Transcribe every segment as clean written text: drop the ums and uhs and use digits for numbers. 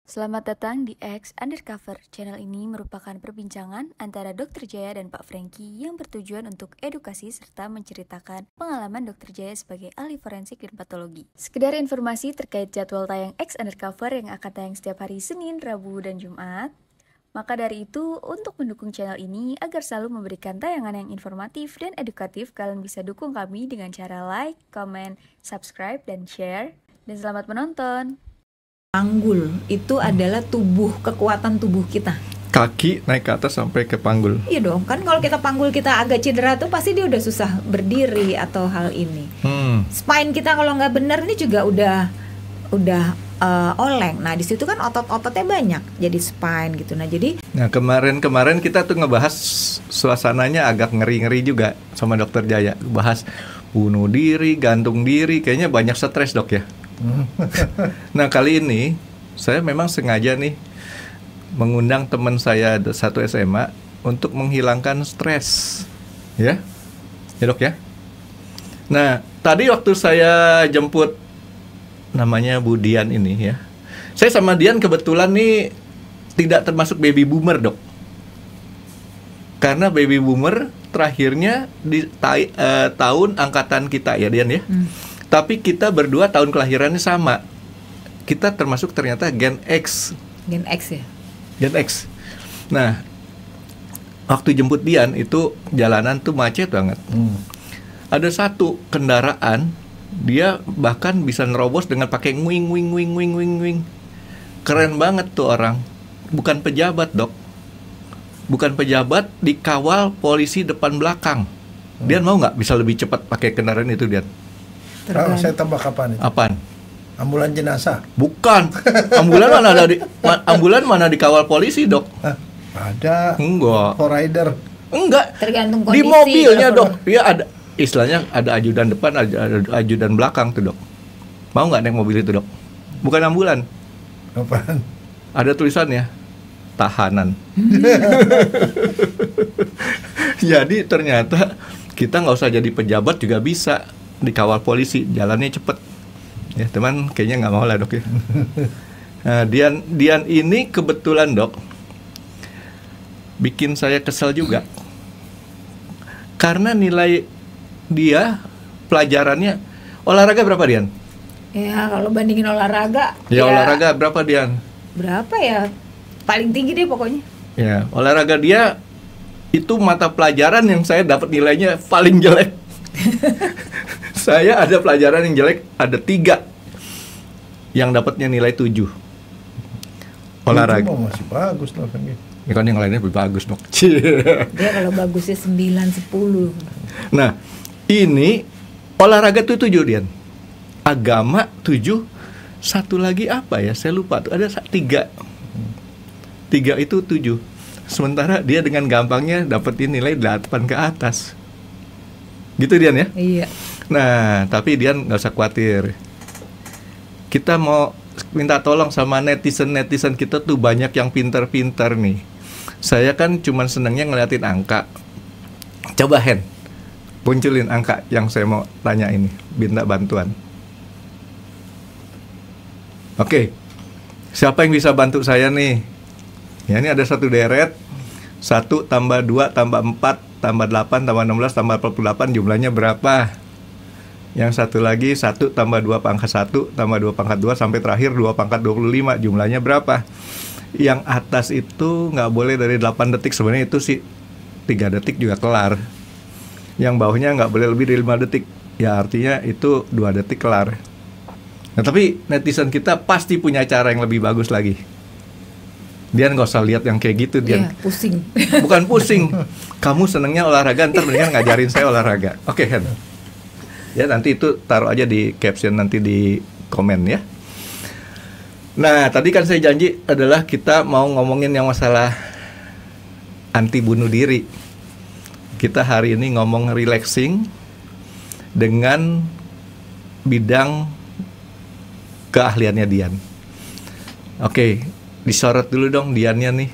Selamat datang di X Undercover. Channel ini merupakan perbincangan antara Dr. Jaya dan Pak Franky yang bertujuan untuk edukasi serta menceritakan pengalaman Dr. Jaya sebagai ahli forensik dan patologi. Sekedar informasi terkait jadwal tayang X Undercover yang akan tayang setiap hari Senin, Rabu, dan Jumat. Maka dari itu, untuk mendukung channel ini agar selalu memberikan tayangan yang informatif dan edukatif, kalian bisa dukung kami dengan cara like, comment, subscribe, dan share. Dan selamat menonton! Panggul itu adalah kekuatan tubuh kita. Kaki naik ke atas sampai ke panggul. Iya dong, kan kalau kita panggul kita agak cedera tuh pasti dia udah susah berdiri atau hal ini. Spine kita kalau nggak benar ini juga udah oleng. Nah di situ kan otot-ototnya banyak, jadi spine gitu. Nah kemarin kita tuh ngebahas suasananya agak ngeri-ngeri juga sama Dokter Jaya. Bahas bunuh diri, gantung diri, kayaknya banyak stres dok ya. Nah kali ini saya memang sengaja nih mengundang teman saya satu SMA untuk menghilangkan stres, ya dok ya. Nah tadi waktu saya jemput namanya Bu Dian ini ya, saya sama Dian kebetulan nih tidak termasuk baby boomer dok, karena baby boomer terakhirnya di tahun angkatan kita ya Dian ya. Tapi kita berdua tahun kelahirannya sama. Kita termasuk ternyata Gen X. Gen X ya? Gen X. Nah, waktu jemput Dian itu jalanan tuh macet banget. Ada satu kendaraan, dia bahkan bisa nerobos dengan pakai wing. Keren banget tuh orang. Bukan pejabat dok. Bukan pejabat, dikawal polisi depan belakang. Dian mau nggak bisa lebih cepat pakai kendaraan itu Dian? Saya tambah kapan itu? Apaan? Ambulan jenazah? Bukan. Ambulan mana dikawal polisi, dok? Ada. Enggak. Rider? Enggak. Tergantung kondisi. Di mobilnya, dok. Dia ada, istilahnya ada ajudan depan, ada ajudan belakang tuh, dok. Mau nggak naik mobil itu, dok? Bukan ambulan. Apaan? Ada tulisannya, tahanan. Jadi ternyata kita nggak usah jadi pejabat juga bisa dikawal polisi, jalannya cepet ya teman, kayaknya nggak mau lah dok ya. Nah, Dian ini kebetulan dok bikin saya kesel juga karena nilai dia pelajarannya olahraga berapa Dian? Ya kalau bandingin olahraga ya olahraga berapa Dian? Berapa ya, paling tinggi deh pokoknya ya. Olahraga dia itu mata pelajaran yang saya dapat nilainya paling jelek. Saya ada pelajaran yang jelek, ada 3 yang dapatnya nilai 7. Olahraga masih bagus loh kan. Ya kan yang lainnya lebih bagus dok. Dia kalau bagusnya 9-10. Nah ini olahraga tuh 7 Dian, agama 7, satu lagi apa ya saya lupa tuh, ada 3 itu 7. Sementara dia dengan gampangnya dapetin nilai 8 ke atas. Gitu Dian ya? Iya. Nah, tapi Dian nggak usah khawatir. Kita mau minta tolong sama netizen kita tuh banyak yang pintar-pintar nih. Saya kan cuma senangnya ngeliatin angka. Coba Hen, munculin angka yang saya mau tanya ini, minta bantuan. Oke, siapa yang bisa bantu saya nih? Ya ini ada satu deret, 1 tambah 2 tambah 4 tambah 8 tambah 16 tambah 48, jumlahnya berapa? Yang satu lagi 1 tambah 2 pangkat 1 tambah 2 pangkat 2 sampai terakhir 2 pangkat 25, jumlahnya berapa? Yang atas itu nggak boleh dari 8 detik, sebenarnya itu sih 3 detik juga kelar. Yang bawahnya nggak boleh lebih dari 5 detik, ya artinya itu 2 detik kelar. Nah tapi netizen kita pasti punya cara yang lebih bagus lagi. Dian nggak usah lihat yang kayak gitu Dian. Iya, pusing. Bukan pusing. Kamu senengnya olahraga, ntar mendingan ngajarin saya olahraga. Oke Hen. Ya nanti itu taruh aja di caption nanti di komen ya. Nah tadi kan saya janji adalah kita mau ngomongin yang masalah anti bunuh diri. Kita hari ini ngomong relaxing dengan bidang keahliannya Dian. Oke. Disorot dulu dong Diannya nih.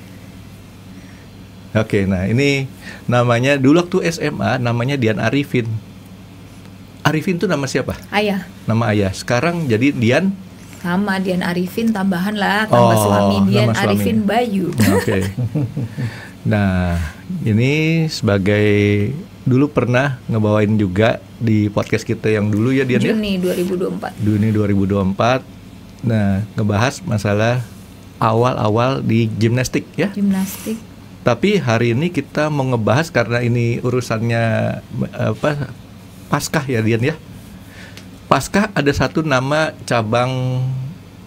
Oke, nah ini namanya dulu waktu SMA namanya Dian Arifin. Arifin tuh nama siapa? Ayah. Nama ayah. Sekarang jadi Dian Sama Dian Arifin tambahan lah, tambah suami Dian nama suami. Arifin Bayu. Oke. Nah, ini sebagai dulu pernah ngebawain juga di podcast kita yang dulu ya Dian ya. Juni 2024. Juni 2024. Nah, ngebahas masalah awal-awal di gimnastik ya. Gimnastik. Tapi hari ini kita mau ngebahas karena ini urusannya Paskah ya Dian ya. Paskah ada satu nama cabang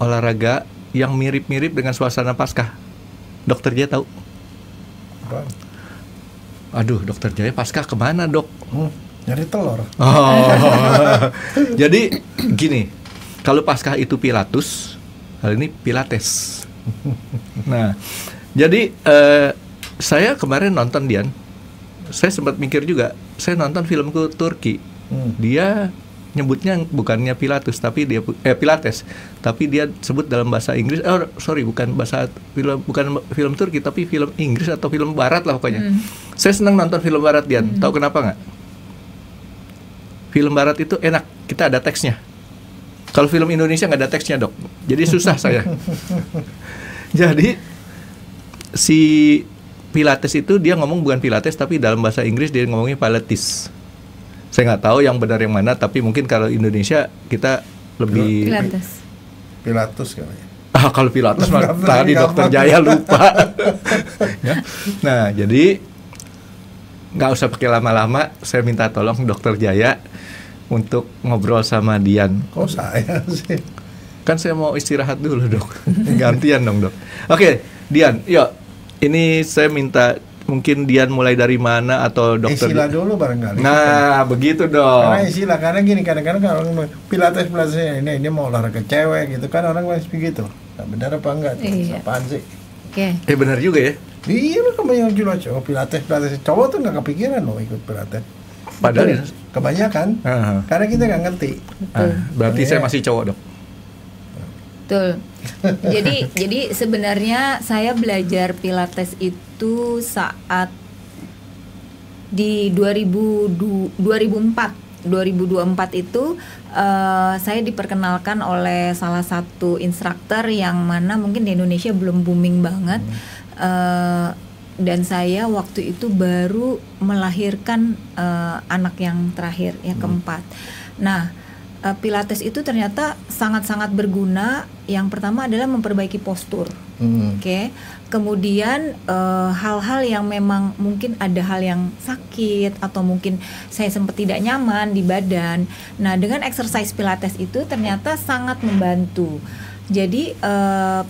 olahraga yang mirip-mirip dengan suasana Paskah. Dokter Jaya tahu? Apa? Aduh, Dokter Jaya Paskah kemana dok? Nyari telur. Jadi gini, kalau Paskah itu Pilatus, hal ini Pilates. Nah, jadi saya kemarin nonton Dian, saya sempat mikir juga, saya nonton film ke Turki, dia nyebutnya bukannya Pilatus tapi dia Pilates, tapi dia sebut dalam bahasa Inggris. Bukan bahasa film, bukan film Turki tapi film Inggris atau film Barat lah pokoknya. Saya senang nonton film Barat Dian. Tahu kenapa nggak? Film Barat itu enak, kita ada teksnya. Kalau film Indonesia nggak ada teksnya dok, jadi susah saya. Jadi si Pilates itu dia ngomong bukan Pilates tapi dalam bahasa Inggris dia ngomongnya Pilates. Saya nggak tahu yang benar yang mana, tapi mungkin kalau Indonesia kita lebih Pilatus kayaknya. Kalau Pilatus tadi Dokter Jaya lupa. Ya. Nah, jadi nggak usah pakai lama-lama, saya minta tolong Dokter Jaya untuk ngobrol sama Dian. Kok saya sih? Kan saya mau istirahat dulu dok. Gantian dong dok. Oke, Dian, yuk. Ini saya minta mungkin Dian mulai dari mana atau dokter. Istilah dulu barangkali. Nah, begitu dong. Karena istilah, karena gini, kadang-kadang kalau orang Pilates ini mau olahraga cewek gitu kan, orang masih begitu. Nah, benar apa enggak? Iya. Apaan sih? Oke. Benar juga ya. Iya, kebanyakan juga cowok Pilates. Cowok tuh nggak kepikiran loh ikut Pilates. Padahal ya. Kebanyakan. Karena kita nggak ngerti. Berarti saya masih cowok dok. Betul. Jadi sebenarnya saya belajar Pilates itu saat di 2024 itu saya diperkenalkan oleh salah satu instruktur yang mana mungkin di Indonesia belum booming banget. Dan saya waktu itu baru melahirkan anak yang terakhir, yang keempat. Nah, Pilates itu ternyata sangat-sangat berguna. Yang pertama adalah memperbaiki postur, oke. Kemudian hal-hal yang memang mungkin ada hal yang sakit atau mungkin saya sempat tidak nyaman di badan. Nah, dengan exercise Pilates itu ternyata sangat membantu. Jadi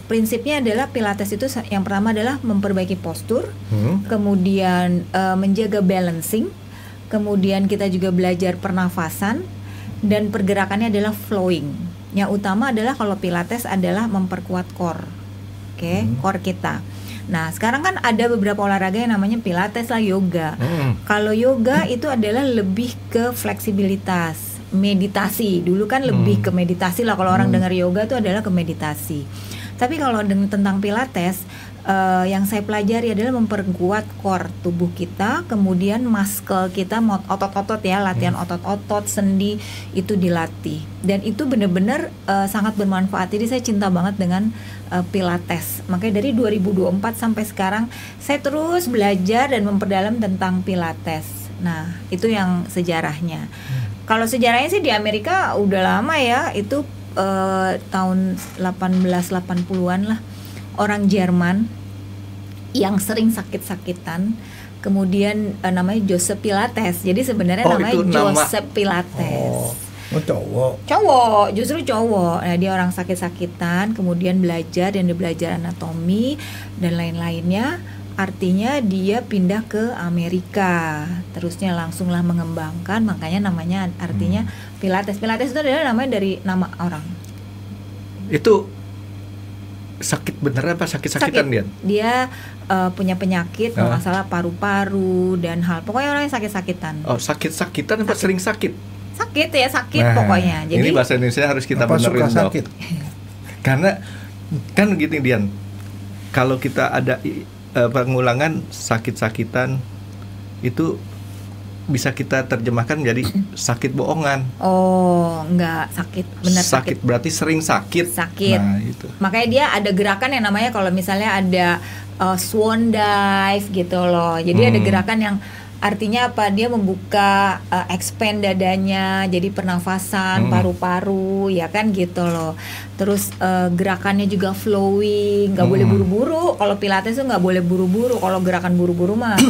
prinsipnya adalah Pilates itu yang pertama adalah memperbaiki postur, kemudian menjaga balancing, kemudian kita juga belajar pernafasan. Dan pergerakannya adalah flowing. Yang utama adalah kalau Pilates adalah memperkuat core, core kita. Nah, sekarang kan ada beberapa olahraga yang namanya Pilates lah, yoga. Kalau yoga itu adalah lebih ke fleksibilitas, meditasi. Dulu kan lebih ke meditasi lah. Kalau orang dengar yoga itu adalah ke meditasi. Tapi kalau tentang Pilates, yang saya pelajari adalah memperkuat core tubuh kita, kemudian muscle kita, otot-otot ya, latihan otot-otot, sendi itu dilatih, dan itu benar-benar sangat bermanfaat. Jadi saya cinta banget dengan Pilates. Makanya dari 2024 sampai sekarang saya terus belajar dan memperdalam tentang Pilates. Nah, itu yang sejarahnya. Kalau sejarahnya sih di Amerika udah lama ya, itu tahun 1880-an lah. Orang Jerman yang sering sakit-sakitan, kemudian namanya Joseph Pilates. Jadi sebenarnya namanya Joseph Pilates. Cowok, justru cowok. Nah, dia orang sakit-sakitan, kemudian belajar dan dia belajar anatomi dan lain-lainnya. Artinya dia pindah ke Amerika, terusnya langsunglah mengembangkan, makanya namanya artinya Pilates. Pilates itu adalah namanya dari nama orang. Itu sakit beneran apa sakit-sakitan dia? Dia punya penyakit, kalau nggak salah paru-paru dan hal. Pokoknya orang yang sakit-sakitan. Oh, sakit-sakitan apa sering sakit? Sakit ya, sakit pokoknya. Jadi ini bahasa Indonesia harus kita benerin dok. Karena kan gini Dian, kalau kita ada pengulangan sakit-sakitan itu bisa kita terjemahkan menjadi sakit bohongan. Oh, enggak sakit, benar sakit. Berarti sering sakit. Sakit. Nah, itu. Makanya dia ada gerakan yang namanya kalau misalnya ada swan dive gitu loh. Jadi ada gerakan yang artinya apa? Dia membuka expand dadanya, jadi pernafasan, paru-paru, ya kan gitu loh. Terus gerakannya juga flowing, nggak boleh buru-buru. Kalau Pilates tuh nggak boleh buru-buru. Kalau gerakan buru-buru mah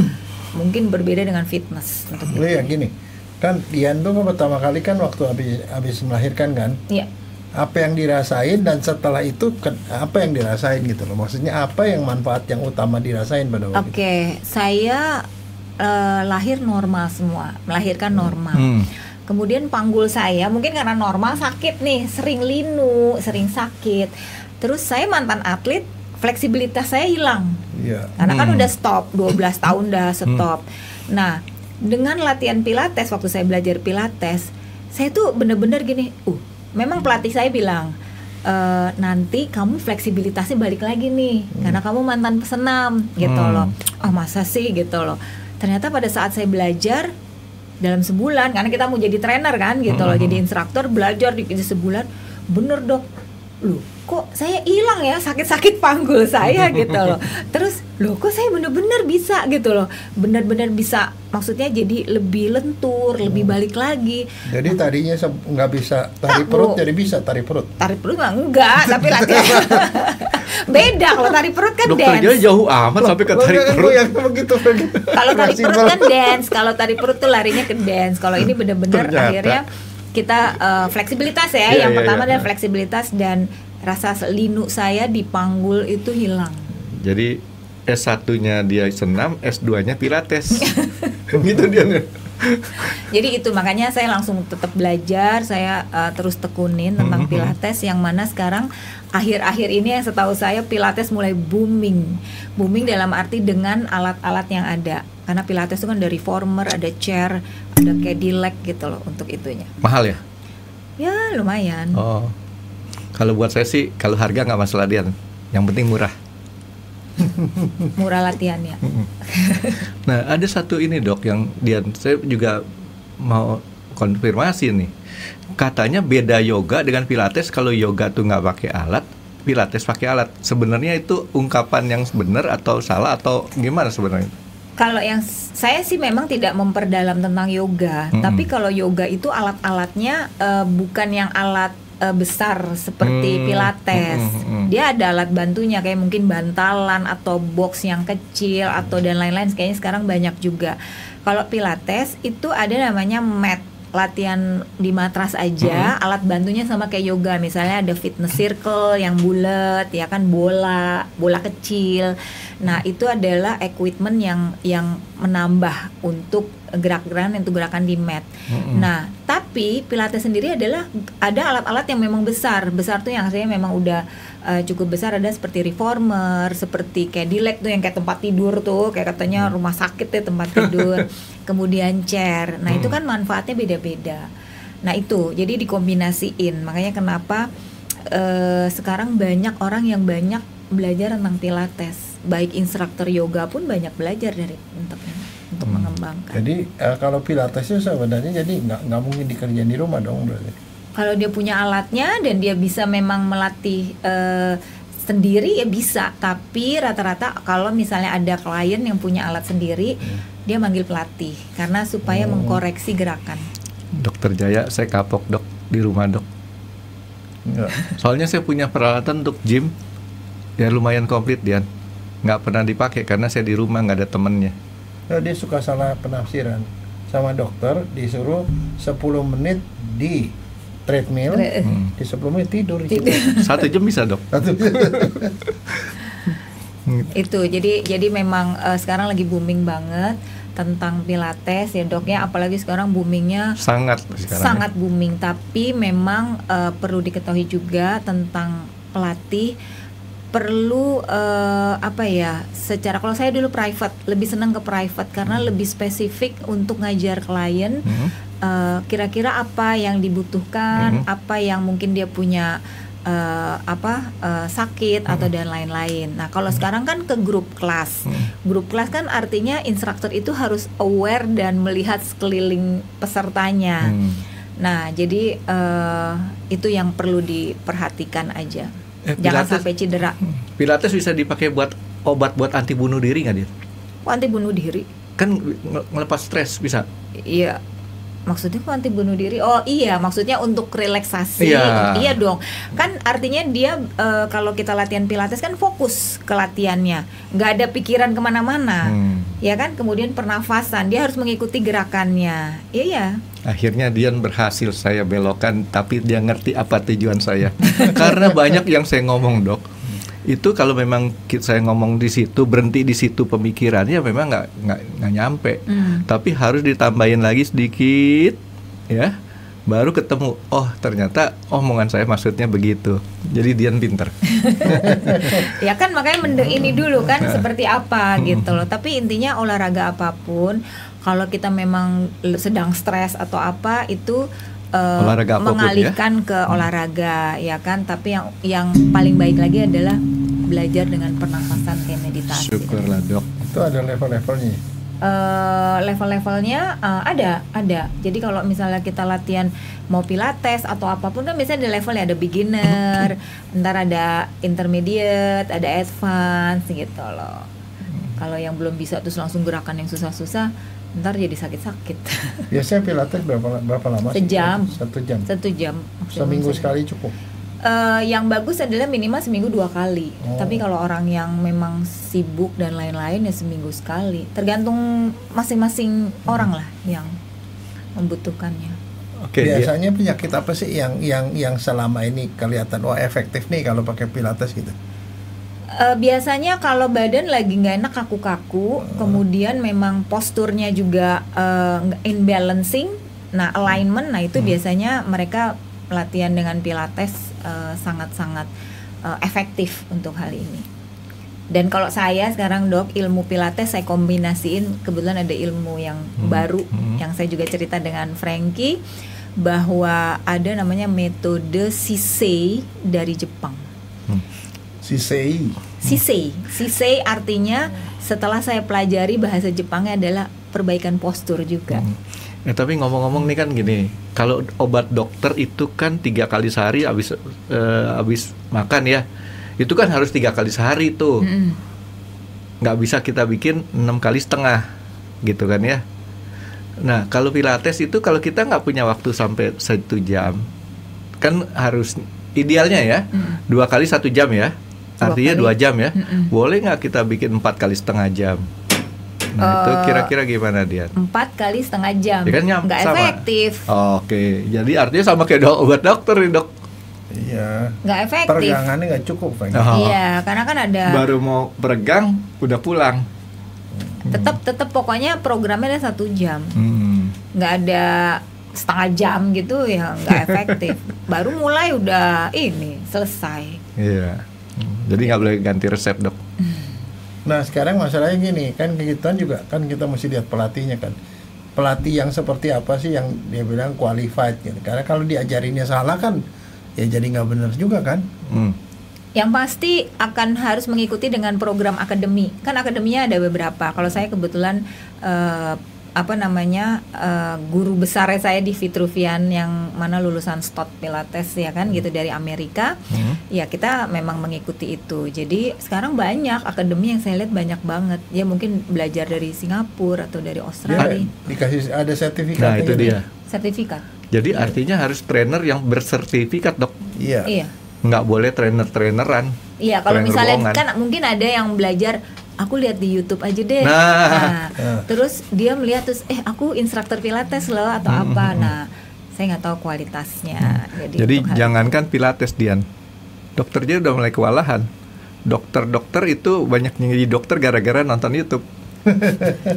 mungkin berbeda dengan fitness. Ya gini, kan Dian tuh pertama kali kan waktu habis melahirkan kan. Iya. Apa yang dirasain dan setelah itu apa yang dirasain gitu loh. Maksudnya apa yang manfaat yang utama dirasain pada waktu itu? Oke, saya lahir normal semua, melahirkan normal. Kemudian panggul saya mungkin karena normal sakit nih, sering linu, sering sakit. Terus saya mantan atlet, fleksibilitas saya hilang. Iya. Karena kan udah stop, 12 tahun udah stop. Nah, dengan latihan Pilates, waktu saya belajar Pilates, saya tuh bener-bener gini, memang pelatih saya bilang, nanti kamu fleksibilitasnya balik lagi nih, karena kamu mantan pesenam gitu loh. Oh masa sih gitu loh. Ternyata pada saat saya belajar, dalam sebulan, karena kita mau jadi trainer kan gitu loh, jadi instruktur, belajar di sebulan, bener dok, loh kok saya hilang ya sakit-sakit panggul saya gitu loh. Terus loh kok saya bener-bener bisa gitu loh, bener-bener bisa, maksudnya jadi lebih lentur, lebih balik lagi. Jadi tadinya nggak bisa tarik perut, jadi bisa tarik perut. Tarik perut mah enggak, tapi latihan beda. Kalau tarik perut kan Dokter dance. Jaya jauh amat sampai ke tarik perut. Begitu. Kalau tarik perut kan dance, kalau tarik perut tuh larinya ke dance. Kalau ini bener-bener akhirnya kita fleksibilitas ya. Yang pertama adalah fleksibilitas, dan rasa linu saya di panggul itu hilang. Jadi S1-nya dia senam, S2-nya Pilates. Gitu dia. Jadi itu makanya saya langsung tetap belajar, saya terus tekunin tentang Pilates, yang mana sekarang akhir-akhir ini yang setahu saya Pilates mulai booming dalam arti dengan alat-alat yang ada. Karena Pilates itu kan ada reformer, ada chair, ada Cadillac gitu loh untuk itunya. Mahal ya? Ya lumayan. Oh, kalau buat saya sih, kalau harga nggak masalah Dian, yang penting murah. Murah latihannya. Nah, ada satu ini dok yang Dian, saya juga mau konfirmasi nih. Katanya beda yoga dengan Pilates. Kalau yoga tuh nggak pakai alat, Pilates pakai alat. Sebenarnya itu ungkapan yang benar atau salah atau gimana sebenarnya? Kalau yang saya sih memang tidak memperdalam tentang yoga, tapi kalau yoga itu alat-alatnya bukan yang alat besar seperti Pilates. Dia ada alat bantunya kayak mungkin bantalan atau box yang kecil atau dan lain-lain. Kayaknya sekarang banyak juga. Kalau Pilates itu ada namanya mat, latihan di matras aja. Alat bantunya sama kayak yoga. Misalnya ada fitness circle yang bulat, ya kan, bola kecil. Nah itu adalah equipment yang menambah untuk gerakan di mat. Nah tapi Pilates sendiri adalah ada alat-alat yang memang besar tuh yang saya memang udah cukup besar. Ada seperti reformer, seperti Cadillac tuh yang kayak tempat tidur tuh, kayak katanya rumah sakit ya tempat tidur. Kemudian chair. Nah itu kan manfaatnya beda-beda. Nah itu jadi dikombinasiin. Makanya kenapa sekarang banyak orang yang banyak belajar tentang Pilates. Baik instruktur yoga pun banyak belajar dari untuk mengembangkan. Jadi kalau Pilates itu sebenarnya jadi nggak mungkin dikerjain di rumah dong berarti. Kalau dia punya alatnya dan dia bisa memang melatih sendiri ya bisa. Tapi rata-rata kalau misalnya ada klien yang punya alat sendiri, dia manggil pelatih karena supaya mengkoreksi gerakan. Dokter Jaya, saya kapok dok di rumah dok. Enggak. Soalnya saya punya peralatan untuk gym, ya lumayan komplit Dian. Nggak pernah dipakai karena saya di rumah nggak ada temennya. Nah, dia suka salah penafsiran. Sama dokter disuruh 10 menit di treadmill, di 10 menit tidur. 1 jam bisa dok. Itu jadi memang sekarang lagi booming banget tentang Pilates ya dok ya, apalagi sekarang boomingnya sangat booming. Tapi memang perlu diketahui juga tentang pelatih perlu secara, kalau saya dulu private, lebih senang ke private karena lebih spesifik untuk ngajar klien kira-kira apa yang dibutuhkan, apa yang mungkin dia punya sakit atau dan lain-lain. Nah, kalau sekarang kan ke grup kelas. Grup kelas kan artinya instruktur itu harus aware dan melihat sekeliling pesertanya. Nah, jadi itu yang perlu diperhatikan aja. Jangan sampai cedera. Pilates bisa dipakai buat obat buat anti bunuh diri nggak, Dit? Anti bunuh diri? Kan ngelepas stres bisa. Iya. Maksudnya kok anti bunuh diri? Oh iya, maksudnya untuk relaksasi. Iya dong. Kan artinya dia kalau kita latihan Pilates kan fokus ke latihannya, nggak ada pikiran kemana-mana, ya kan? Kemudian pernafasan, dia harus mengikuti gerakannya. Iya. Akhirnya Dian berhasil saya belokan, tapi dia ngerti apa tujuan saya. Karena banyak yang saya ngomong, Dok. Itu kalau memang saya ngomong di situ, berhenti di situ pemikirannya memang nggak nyampe. Tapi harus ditambahin lagi sedikit, ya, baru ketemu. Oh, ternyata omongan saya maksudnya begitu. Jadi Dian pinter. Ya kan, makanya ini dulu kan seperti apa gitu loh. Tapi intinya olahraga apapun, kalau kita memang sedang stres atau apa itu olahraga mengalihkan ke olahraga, ya kan. Tapi yang paling baik lagi adalah belajar dengan pernafasan kayak meditasi. Syukurlah, Dok. Itu ada level-levelnya. Level-levelnya ada. Jadi kalau misalnya kita latihan mau Pilates atau apapun kan biasanya ada levelnya, ada beginner, ntar ada intermediate, ada advance gitu loh. Kalau yang belum bisa terus langsung gerakan yang susah-susah, ntar jadi sakit-sakit. Biasanya Pilates berapa lama? Sejam. 1 jam. 1 jam. Seminggu sekali cukup. Yang bagus adalah minimal seminggu 2 kali. Tapi kalau orang yang memang sibuk dan lain-lain ya seminggu sekali. Tergantung masing-masing orang lah yang membutuhkannya. Biasanya penyakit apa sih yang selama ini kelihatan efektif nih kalau pakai Pilates gitu? Biasanya kalau badan lagi nggak enak, kaku-kaku, kemudian memang posturnya juga imbalancing, nah alignment, nah itu biasanya mereka latihan dengan Pilates sangat-sangat efektif untuk hal ini. Dan kalau saya sekarang, Dok, ilmu Pilates saya kombinasiin, kebetulan ada ilmu yang baru yang saya juga cerita dengan Frankie, bahwa ada namanya metode Sisei dari Jepang. Sisei artinya setelah saya pelajari bahasa Jepangnya adalah perbaikan postur juga. Ya, tapi ngomong-ngomong nih kan gini, kalau obat dokter itu kan 3 kali sehari habis makan ya, itu kan harus 3 kali sehari tuh, nggak bisa kita bikin 6 kali setengah gitu kan ya. Nah kalau Pilates itu kalau kita nggak punya waktu sampai 1 jam, kan harus idealnya ya 2 kali 1 jam ya, artinya 2 jam ya. Boleh nggak kita bikin 4 kali setengah jam? Nah itu kira-kira gimana dia? 4 kali setengah jam, ya kan nggak efektif. Oke, jadi artinya sama kayak obat dokter nih, Dok. Iya. Nggak efektif. Peregangannya nggak cukup, Pak. Iya, karena kan ada. Baru mau peregang, udah pulang. Tetap pokoknya programnya ada 1 jam. Nggak ada setengah jam gitu ya, nggak efektif. Baru mulai udah ini selesai. Iya. Jadi nggak boleh ganti resep, Dok. Nah sekarang masalahnya gini, kan kita juga kan kita mesti lihat pelatihnya kan. Pelatih yang seperti apa sih yang dia bilang qualified gitu. Karena kalau diajarinnya salah kan ya jadi nggak benar juga kan. Yang pasti akan harus mengikuti dengan program akademi. Kan akademinya ada beberapa. Kalau saya kebetulan guru besar saya di Vitruvian yang mana lulusan Stott Pilates ya kan gitu dari Amerika. Ya kita memang mengikuti itu. Jadi sekarang banyak akademi yang saya lihat banyak banget. Ya mungkin belajar dari Singapura atau dari Australia. Dikasih ada sertifikat. Nah itu dia. Sertifikat. Jadi artinya harus trainer yang bersertifikat, Dok. Iya. Nggak boleh trainer-traineran. Iya, kalau misalnya kan mungkin ada yang belajar, aku lihat di YouTube aja deh. Terus dia melihat terus, aku instruktur Pilates loh atau apa. Nah, saya nggak tahu kualitasnya. Jadi jangankan Pilates, Dian, dokter aja udah mulai kewalahan. Dokter-dokter itu banyak yang jadi dokter gara-gara nonton YouTube.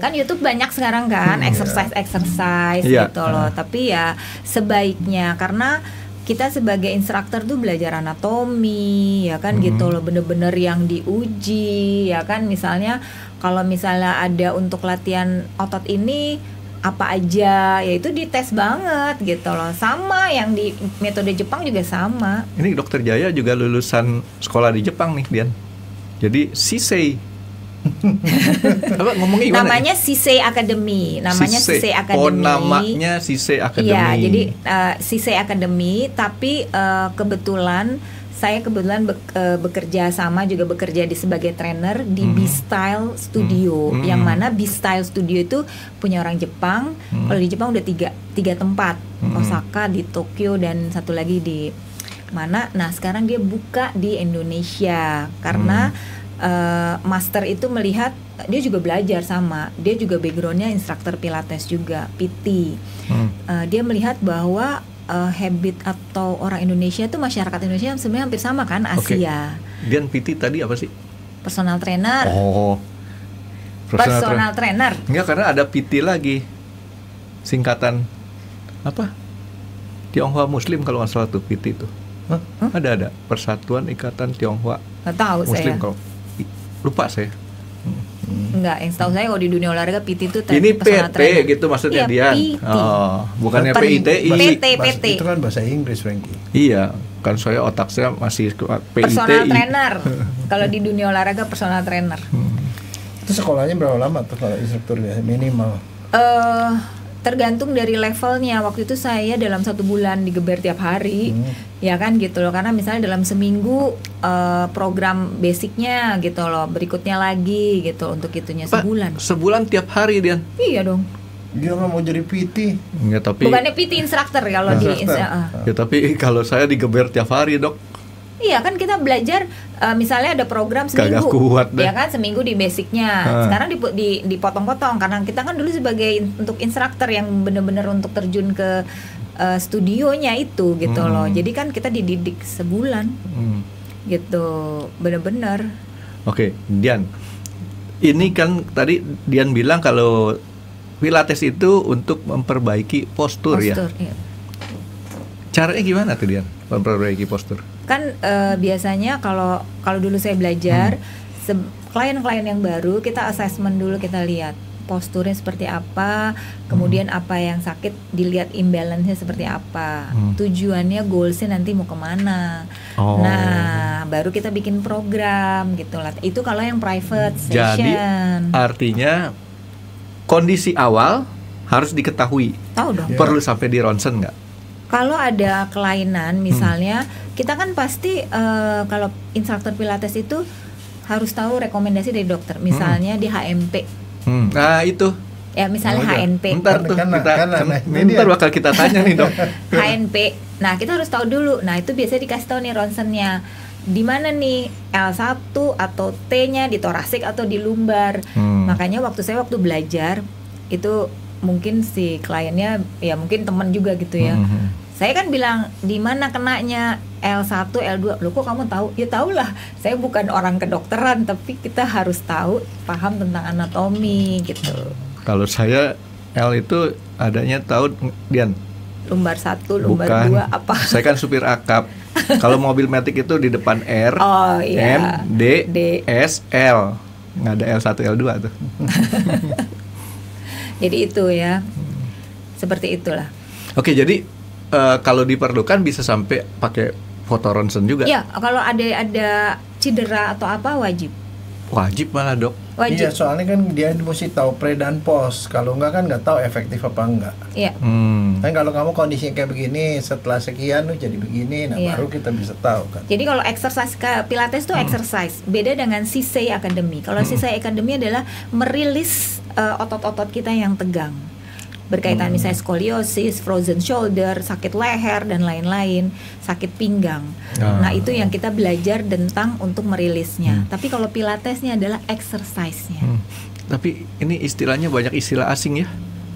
Kan YouTube banyak sekarang kan, exercise gitu loh. Tapi ya sebaiknya, karena kita sebagai instruktur tuh belajar anatomi ya kan gitu loh, bener-bener yang diuji ya kan. Misalnya kalau misalnya ada untuk latihan otot ini apa aja, ya itu dites banget gitu loh. Sama yang di metode Jepang juga sama. Ini Dokter Jaya juga lulusan sekolah di Jepang nih, Dian. Jadi Sisei. Apa ngomongnya gimana? Namanya Sisei Academy. Namanya Sisei Academy. Oh, namanya Sisei Academy. Iya, jadi Sisei Academy, tapi kebetulan saya bekerja sama juga bekerja sebagai trainer di B-Style Studio, yang mana B-Style Studio itu punya orang Jepang. Kalau di Jepang udah tiga tempat, Osaka, di Tokyo, dan satu lagi di mana. Nah sekarang dia buka di Indonesia karena master itu melihat, dia juga belajar sama, dia juga backgroundnya instruktur Pilates juga, PT. Dia melihat bahwa habit atau orang Indonesia itu, masyarakat Indonesia sebenarnya hampir sama kan, Asia. Dian, PT tadi apa sih? Personal trainer. Oh, personal trainer. Enggak, karena ada PT lagi, singkatan apa? Tionghoa Muslim kalau nggak salah tuh PT itu. Ada Persatuan Ikatan Tionghoa Nggak tahu Muslim, saya. kalau lupa saya. Enggak, yang setahu saya kalau di dunia olahraga PT itu Ini personal PT trainer. gitu maksudnya, Iya, Dian. PT. Oh, bukannya Kan PITI. PT. Itu kan bahasa Inggris, Frankie. Iya, kan otak saya masih PITI. Personal trainer. Kalau di dunia olahraga personal trainer. Itu sekolahnya berapa lama tuh kalau instrukturnya minimal? Tergantung dari levelnya. Waktu itu saya dalam 1 bulan digeber tiap hari, ya kan gitu loh. Karena misalnya dalam seminggu program basicnya gitu loh, berikutnya lagi gitu, untuk itunya sebulan. Sebulan tiap hari, Dian? Iya dong. Dia nggak mau jadi PT. Ya, tapi Bukannya PT instructor kalau di ya, tapi kalau saya digeber tiap hari, Dok. Iya kan kita belajar, misalnya ada program seminggu, Kagak kuat deh. ya kan, seminggu di basicnya. Sekarang dipotong-potong karena kita kan dulu sebagai untuk instruktur yang benar-benar untuk terjun ke studionya itu gitu loh. Jadi kan kita dididik sebulan gitu, benar-benar. Oke, Dian. Ini kan tadi Dian bilang kalau Pilates itu untuk memperbaiki postur ya. Iya. Caranya gimana tuh, Dian, memperbaiki postur? Kan biasanya kalau dulu saya belajar, klien-klien yang baru kita assessment dulu, kita lihat posturnya seperti apa, kemudian apa yang sakit dilihat imbalance-nya seperti apa, tujuannya, goalsnya nanti mau kemana. Nah baru kita bikin program gitu lah. Itu kalau yang private session. Jadi artinya kondisi awal harus diketahui. Tahu dong. Perlu sampai di ronsen nggak? Kalau ada kelainan misalnya, kita kan pasti kalau instruktur Pilates itu harus tahu rekomendasi dari dokter. Misalnya di HMP. Nah itu. Ya misalnya HNP. Ntar tuh ntar bakal kita tanya nih, Dok. HNP. Nah kita harus tahu dulu. Nah itu biasanya dikasih tahu nih ronsennya. Di mana nih L1 atau T-nya, di torasik atau di lumbar. Makanya waktu belajar itu mungkin si kliennya ya mungkin teman juga gitu ya. Saya kan bilang di mana kenanya L1, L2. Loh kok kamu tahu? Ya tahulah. Saya bukan orang kedokteran, tapi kita harus tahu, paham tentang anatomi gitu. Kalau saya L itu adanya tahu, Dian. Lumbar 1, lumbar 2 apa? Saya kan supir akap. Kalau mobil matic itu di depan R, M, D, S, L. Nggak ada L1, L2 tuh. Jadi itu ya. Seperti itulah. Oke, jadi kalau diperlukan bisa sampai pakai foto ronsen juga. Iya, kalau ada cedera atau apa wajib. Wajib malah, Dok. Wajib. Iya, soalnya kan dia mesti tahu pre dan post. Kalau enggak kan nggak tahu efektif apa enggak. Iya. Kan kalau kamu kondisinya kayak begini, setelah sekian lu jadi begini, nah baru kita bisa tahu kan. Jadi kalau exercise Pilates itu exercise, beda dengan Sisei Academy. Kalau Sisei Academy adalah merilis otot-otot kita yang tegang. Berkaitan misalnya skoliosis, frozen shoulder, sakit leher dan lain-lain, sakit pinggang. Nah itu yang kita belajar tentang untuk merilisnya. Tapi kalau Pilatesnya adalah exercise-nya. Tapi ini istilahnya banyak istilah asing ya.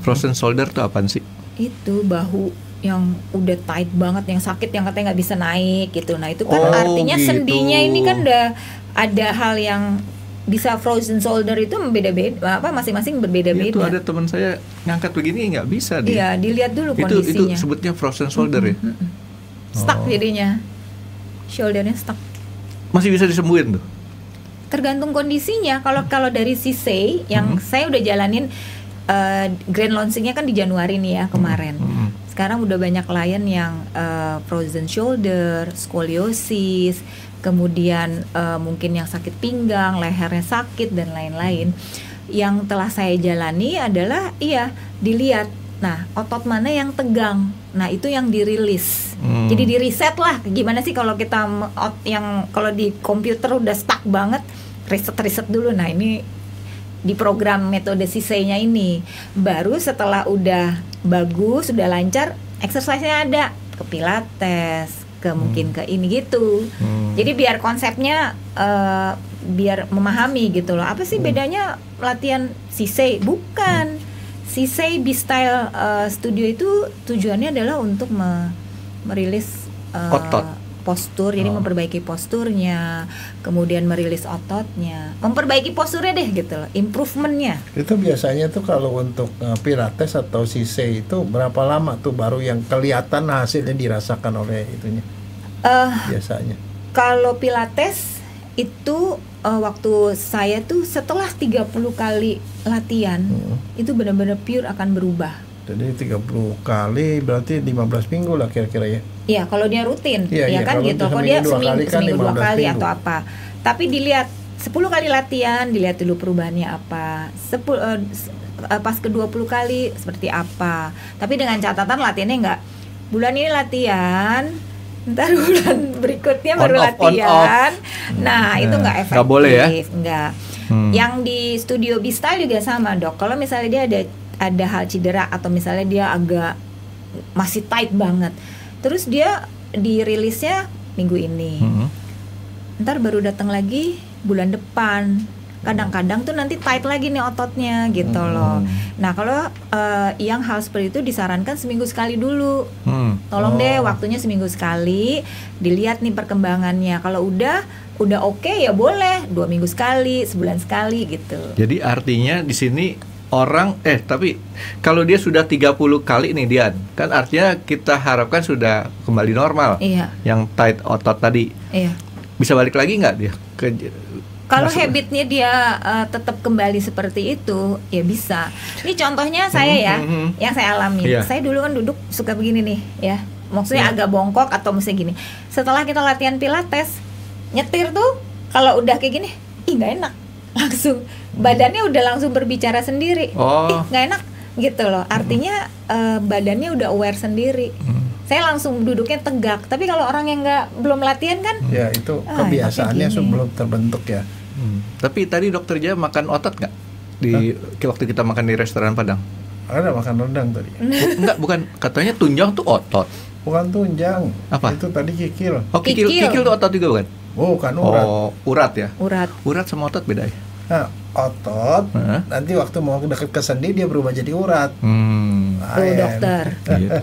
Frozen shoulder itu apaan sih? Itu bahu yang udah tight banget, yang sakit, yang katanya nggak bisa naik gitu. Nah itu kan artinya gitu. sendinya ini kan udah ada hal yang bisa frozen shoulder itu beda-beda, masing-masing berbeda-beda. Itu ada teman saya ngangkat begini nggak bisa dia. Iya, dilihat dulu kondisinya. Itu sebutnya frozen shoulder ya. Stuck jadinya, shouldernya stuck. Masih bisa disembuhin tuh? Tergantung kondisinya. Kalau dari Sisei yang saya udah jalanin grand launchingnya kan di Januari nih ya kemarin. Sekarang udah banyak klien yang frozen shoulder, scoliosis, kemudian mungkin yang sakit pinggang, lehernya sakit dan lain-lain. Yang telah saya jalani adalah dilihat, nah otot mana yang tegang, nah itu yang dirilis. Jadi di reset lah, gimana sih kalau kita yang kalau di komputer udah stuck banget, riset dulu. Nah ini di program metode Sisei-nya ini, baru setelah udah bagus, sudah lancar, exercise-nya ada, ke pilates, ke mungkin ke ini gitu. Jadi biar konsepnya biar memahami gitu loh. Apa sih bedanya latihan Sisei? Bukan. Sisei B-Style Studio itu tujuannya adalah untuk merilis otot, postur, jadi memperbaiki posturnya, kemudian merilis ototnya, memperbaiki posturnya deh gitu loh, improvementnya. Itu biasanya tuh kalau untuk pilates atau Sisei itu berapa lama tuh baru yang kelihatan hasilnya dirasakan oleh itunya? Biasanya. Kalau pilates itu waktu saya tuh setelah 30 kali latihan itu benar-benar pure akan berubah. Jadi 30 kali berarti 15 minggu lah kira-kira ya. Iya, kalau dia rutin, ya kan gitu. Kalau dia seminggu 2 kali atau apa. Tapi dilihat 10 kali latihan, dilihat dulu perubahannya apa. Pas ke 20 kali seperti apa. Tapi dengan catatan latihannya enggak bulan ini latihan, ntar bulan berikutnya baru latihan. Nah, itu enggak efektif. Enggak boleh ya? Enggak. Yang di studio B-Style juga sama, Dok. Kalau misalnya dia ada hal cedera atau misalnya dia agak masih tight banget, terus dia dirilisnya minggu ini, ntar baru datang lagi bulan depan. Kadang-kadang tuh nanti tight lagi nih ototnya gitu loh. Nah kalau yang hal seperti itu disarankan seminggu sekali dulu. Tolong deh waktunya seminggu sekali, dilihat nih perkembangannya. Kalau udah oke ya boleh 2 minggu sekali, sebulan sekali gitu. Jadi artinya di sini orang tapi kalau dia sudah 30 kali nih Dian, kan artinya kita harapkan sudah kembali normal. Iya. Yang tight otot tadi. Iya. Bisa balik lagi nggak dia kalau habitnya dia tetap kembali seperti itu, ya bisa. Ini contohnya saya ya, yang saya alami. Saya dulu kan duduk suka begini nih, ya. Maksudnya agak bongkok atau misalnya gini. Setelah kita latihan pilates, nyetir tuh kalau udah kayak gini, nggak enak. Langsung badannya udah langsung berbicara sendiri. Nggak enak gitu loh. Artinya badannya udah aware sendiri. Saya langsung duduknya tegak. Tapi kalau orang yang belum latihan kan, ya itu kebiasaannya belum terbentuk ya. Tapi tadi Dokter Jaya makan otot nggak di waktu kita makan di restoran Padang? Ada makan rendang tadi. Enggak, bukan, katanya tunjang tuh otot. Bukan tunjang. Apa? Itu tadi kikil. Kikil tuh otot juga bukan? Bukan urat. Urat ya. Urat sama otot beda ya. Nah, otot nanti waktu mau deket ke sendi dia berubah jadi urat. Dokter.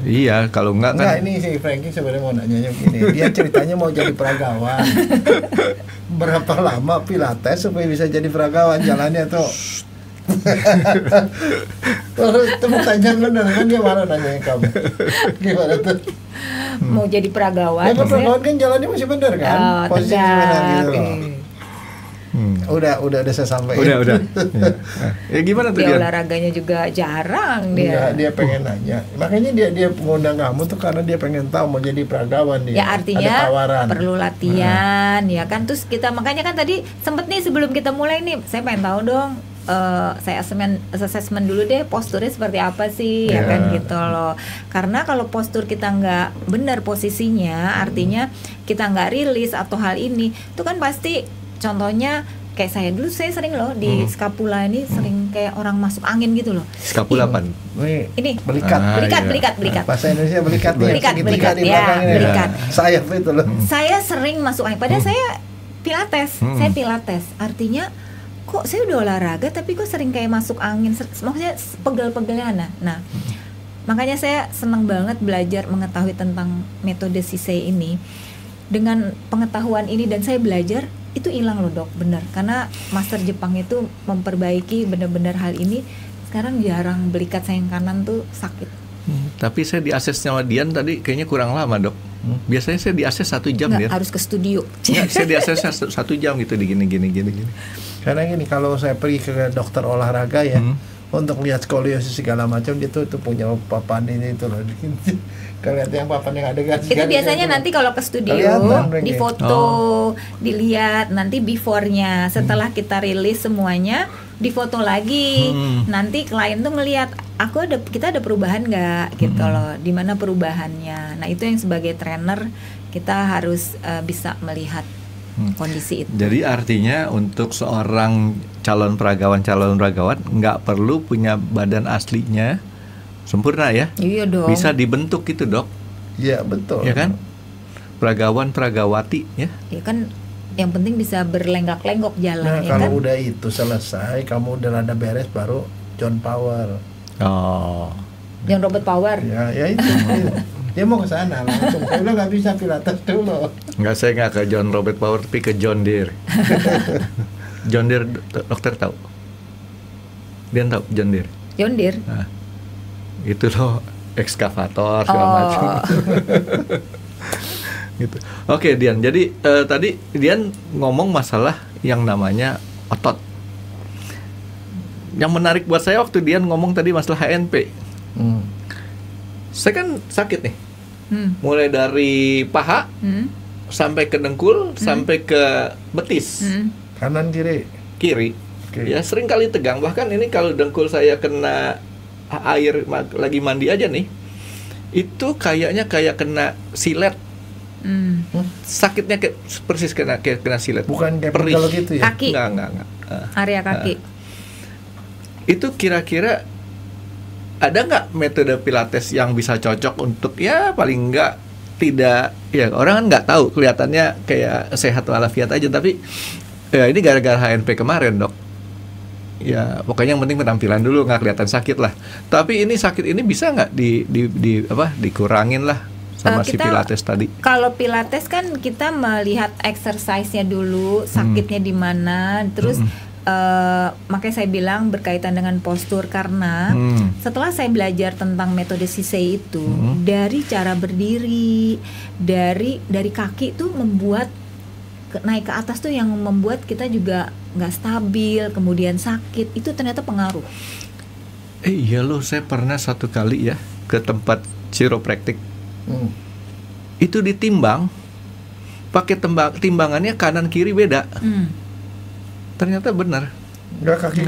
Iya, kalau enggak kan. Ini si Frankie sebenarnya mau nanya gini. Dia ceritanya mau jadi peragawan. Berapa lama pilates supaya bisa jadi peragawan? Jalannya tuh. Tepuk tangan bener kan, dia mana nanya kamu? Gimana tuh? Mau jadi peragawan? Ya, peragawan kan jalannya masih bener kan? Posisi bener gitu loh. Udah saya sampaikan. Udah. Ya gimana tuh dia? Olahraganya juga jarang dia. Dia pengen nanya. Makanya dia mengundang kamu tuh karena dia pengen tahu mau jadi peragawan dia. Ya artinya perlu latihan ya kan. Terus kita makanya kan tadi sempet nih sebelum kita mulai nih, saya pengen tahu dong. Saya assessment dulu deh posturnya seperti apa sih ya kan gitu loh. Karena kalau postur kita nggak benar posisinya, artinya kita nggak rilis atau hal ini, itu kan pasti. Contohnya kayak saya dulu, saya sering loh di skapula ini sering kayak orang masuk angin gitu loh. Skapula apa? Ini belikat. Bahasa Indonesia belikat ya. Belikat. Sayap itu loh. Saya sering masuk angin. Padahal saya pilates. Saya pilates. Artinya kok saya udah olahraga tapi kok sering kayak masuk angin. Maksudnya pegel-pegelnya. Nah, makanya saya senang banget belajar mengetahui tentang metode Sisei ini. Dengan pengetahuan ini dan saya belajar, itu hilang loh dok, benar. Karena master Jepang itu memperbaiki benar-benar hal ini. Sekarang jarang belikat saya yang kanan tuh sakit. Tapi saya di-akses sama Dian tadi kayaknya kurang lama dok. Biasanya saya di-akses 1 jam ya. Harus ke studio. Saya di-akses 1 jam gitu di gini. Karena gini, kalau saya pergi ke dokter olahraga ya, untuk lihat skoliosis segala macam dia tuh punya papan ini itu loh. Kalau lihat yang papan yang adegan itu biasanya nanti kalau ke studio di foto, dilihat nanti before-nya. Setelah kita rilis semuanya, difoto lagi. Nanti klien tuh ngelihat kita ada perubahan nggak gitu loh. Di mana perubahannya. Nah, itu yang sebagai trainer kita harus bisa melihat kondisi itu. Jadi artinya untuk seorang calon peragawan nggak perlu punya badan aslinya sempurna ya? Iya dong. Bisa dibentuk gitu, Dok? Iya, betul. Ya kan? Peragawati ya? Ya kan, yang penting bisa berlenggak-lenggok jalan. Nah, ya kalau kan? udah itu selesai, kamu udah rada beres, baru John Power. Oh. John Robert Power. Ya itu. Dia mau ke sana langsung. Saya bilang nggak bisa pilates dulu. Saya nggak ke John Robert Power, tapi ke John Deere. John Deere, dokter tahu? Dia tahu John Deere? John Deere. Nah, itu loh ekskavator segala macam. Gitu. Oke, Dian. Jadi tadi Dian ngomong masalah yang namanya otot. Yang menarik buat saya waktu Dian ngomong tadi masalah HNP. Saya kan sakit nih. Mulai dari paha sampai ke dengkul, sampai ke betis. Kanan kiri. Kiri. Okay. Ya sering kali tegang. Bahkan ini kalau dengkul saya kena air lagi mandi aja nih, itu kayaknya kayak kena silet. Sakitnya persis kena silet. Bukan kayak perih. kalau gitu ya? Kaki. Enggak. Area kaki. Itu kira-kira ada nggak metode pilates yang bisa cocok untuk ya paling nggak tidak ya orang kan nggak tahu kelihatannya kayak sehat walafiat aja, tapi ya ini gara-gara HNP kemarin, Dok. Ya pokoknya yang penting penampilan dulu, nggak kelihatan sakit lah. Tapi ini sakit ini bisa nggak dikurangin lah sama si pilates tadi? Kalau pilates kan kita melihat exercise-nya dulu, sakitnya di mana, terus makanya saya bilang berkaitan dengan postur karena setelah saya belajar tentang metode Sisei itu dari cara berdiri, dari kaki tuh membuat naik ke atas tuh yang membuat kita juga nggak stabil, kemudian sakit, itu ternyata pengaruh. Iya loh, saya pernah satu kali ya ke tempat chiropractic. Itu ditimbang pakai timbangannya kanan kiri beda. Ternyata benar. Kaki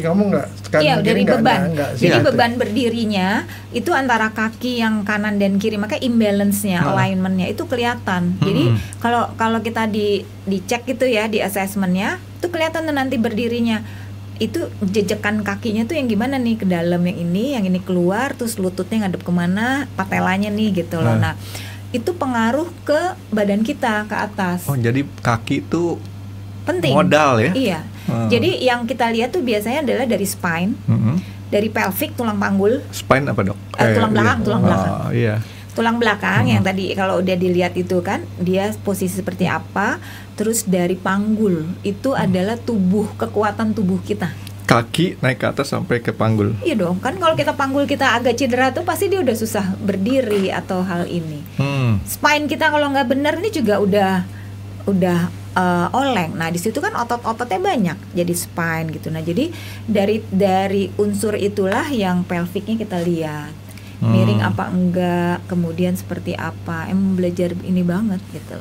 kamu nggak iya, dari beban. Jadi ya, beban berdirinya itu antara kaki yang kanan dan kiri, maka imbalance-nya, alignment-nya itu kelihatan. Jadi kalau kita dicek gitu ya, di assessment-nya itu kelihatan tuh nanti berdirinya. Itu jejekan kakinya tuh yang gimana nih, ke dalam yang ini keluar, terus lututnya ngadep kemana, patelanya nih gitu loh. Nah, itu pengaruh ke badan kita ke atas. Oh, jadi kaki itu penting. Modal ya? Iya. Jadi yang kita lihat tuh biasanya adalah dari spine, dari pelvic, tulang panggul. Spine apa, Dok? Tulang belakang, tulang belakang. Iya. Tulang belakang yang tadi kalau udah dilihat itu kan, dia posisi seperti apa. Terus dari panggul itu adalah kekuatan tubuh kita. Kaki naik ke atas sampai ke panggul. Iya dong, kan kalau kita panggul kita agak cedera tuh pasti dia udah susah berdiri atau hal ini. Spine kita kalau nggak benar ini juga udah oleng. Nah, di situ kan otot-ototnya banyak, jadi spine gitu. Nah, jadi dari unsur itulah yang pelviknya kita lihat. Miring apa enggak, kemudian seperti apa. Belajar ini banget gitu.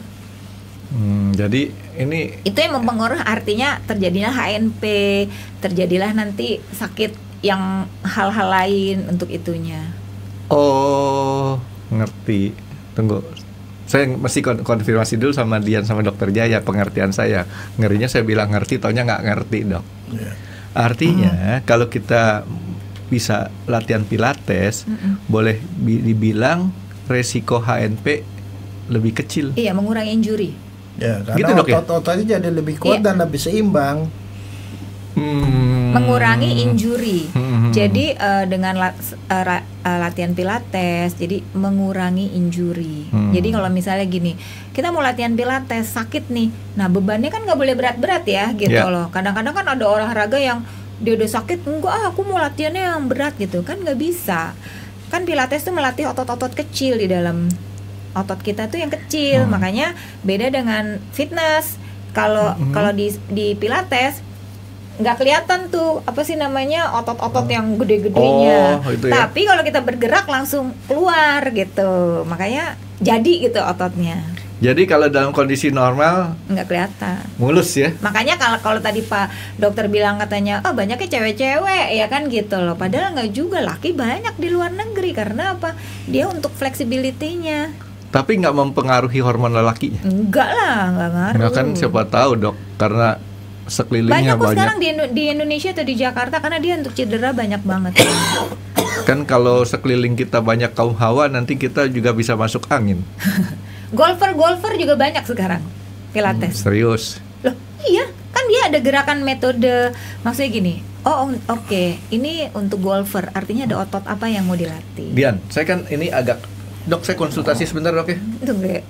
Jadi ini itu yang mempengaruhi, artinya terjadilah HNP, terjadilah nanti sakit yang hal-hal lain untuk itunya. Oh, ngerti. Tunggu. Saya mesti konfirmasi dulu sama Dian sama Dokter Jaya pengertian saya. Ngerinya saya bilang ngerti, taunya nggak ngerti, Dok. Artinya kalau kita bisa latihan pilates, boleh dibilang resiko HNP lebih kecil. Iya, mengurangi injury. Ya, karena gitu, Dok, otot-ototnya jadi lebih kuat dan lebih seimbang. Mengurangi injury. Jadi dengan latihan pilates, jadi mengurangi injury. Jadi kalau misalnya gini, kita mau latihan pilates sakit nih, nah bebannya kan nggak boleh berat-berat ya, gitu loh. Kadang-kadang kan ada olahraga yang dia udah sakit, enggak, aku mau latihannya yang berat gitu, kan nggak bisa. Kan pilates tuh melatih otot-otot kecil di dalam otot kita tuh yang kecil, makanya beda dengan fitness. Kalau di pilates nggak kelihatan tuh apa sih namanya otot-otot yang gede-gedenya. Oh, itu ya. Tapi kalau kita bergerak langsung keluar gitu. Makanya jadi gitu ototnya. Jadi kalau dalam kondisi normal Nggak kelihatan. mulus ya. Makanya kalau tadi Pak dokter bilang katanya, oh banyaknya cewek-cewek ya kan gitu loh. Padahal nggak juga, laki banyak di luar negeri. Karena apa? Dia untuk fleksibilitinya. Tapi nggak mempengaruhi hormon lelakinya. Enggak lah, nggak ngaruh. Nggak kan siapa tahu dok, karena sekelilingnya Banyak kok banyak. sekarang di Indonesia atau di Jakarta, karena dia untuk cedera banyak banget. Kan kalau sekeliling kita banyak kaum hawa, nanti kita juga bisa masuk angin. Golfer juga banyak sekarang pilates. Serius. Loh, iya, kan dia ada gerakan metode, maksudnya gini. Oh, oke. Ini untuk golfer, artinya ada otot apa yang mau dilatih? Dian, saya kan ini agak, dok saya konsultasi sebentar dok ya. Itu enggak.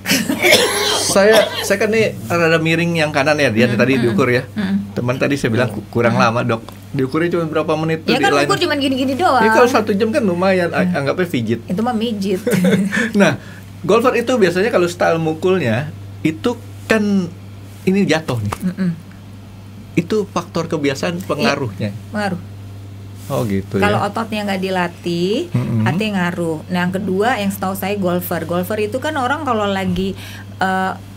Saya kan nih rada miring yang kanan ya, Dian tadi diukur ya. Teman tadi saya bilang kurang lama dok. Diukurnya cuma berapa menit tuh Ya kan di ukur cuma gini-gini doang. Ya kalau 1 jam kan lumayan, anggapnya pijit. Itu mah mijit. Nah, golfer itu biasanya kalau style mukulnya itu kan ini jatuh nih. Itu faktor kebiasaan pengaruhnya. Ngaruh. Oh gitu Kalau ya. ototnya nggak dilatih, artinya ngaruh. Nah yang kedua, yang setahu saya golfer itu kan orang kalau lagi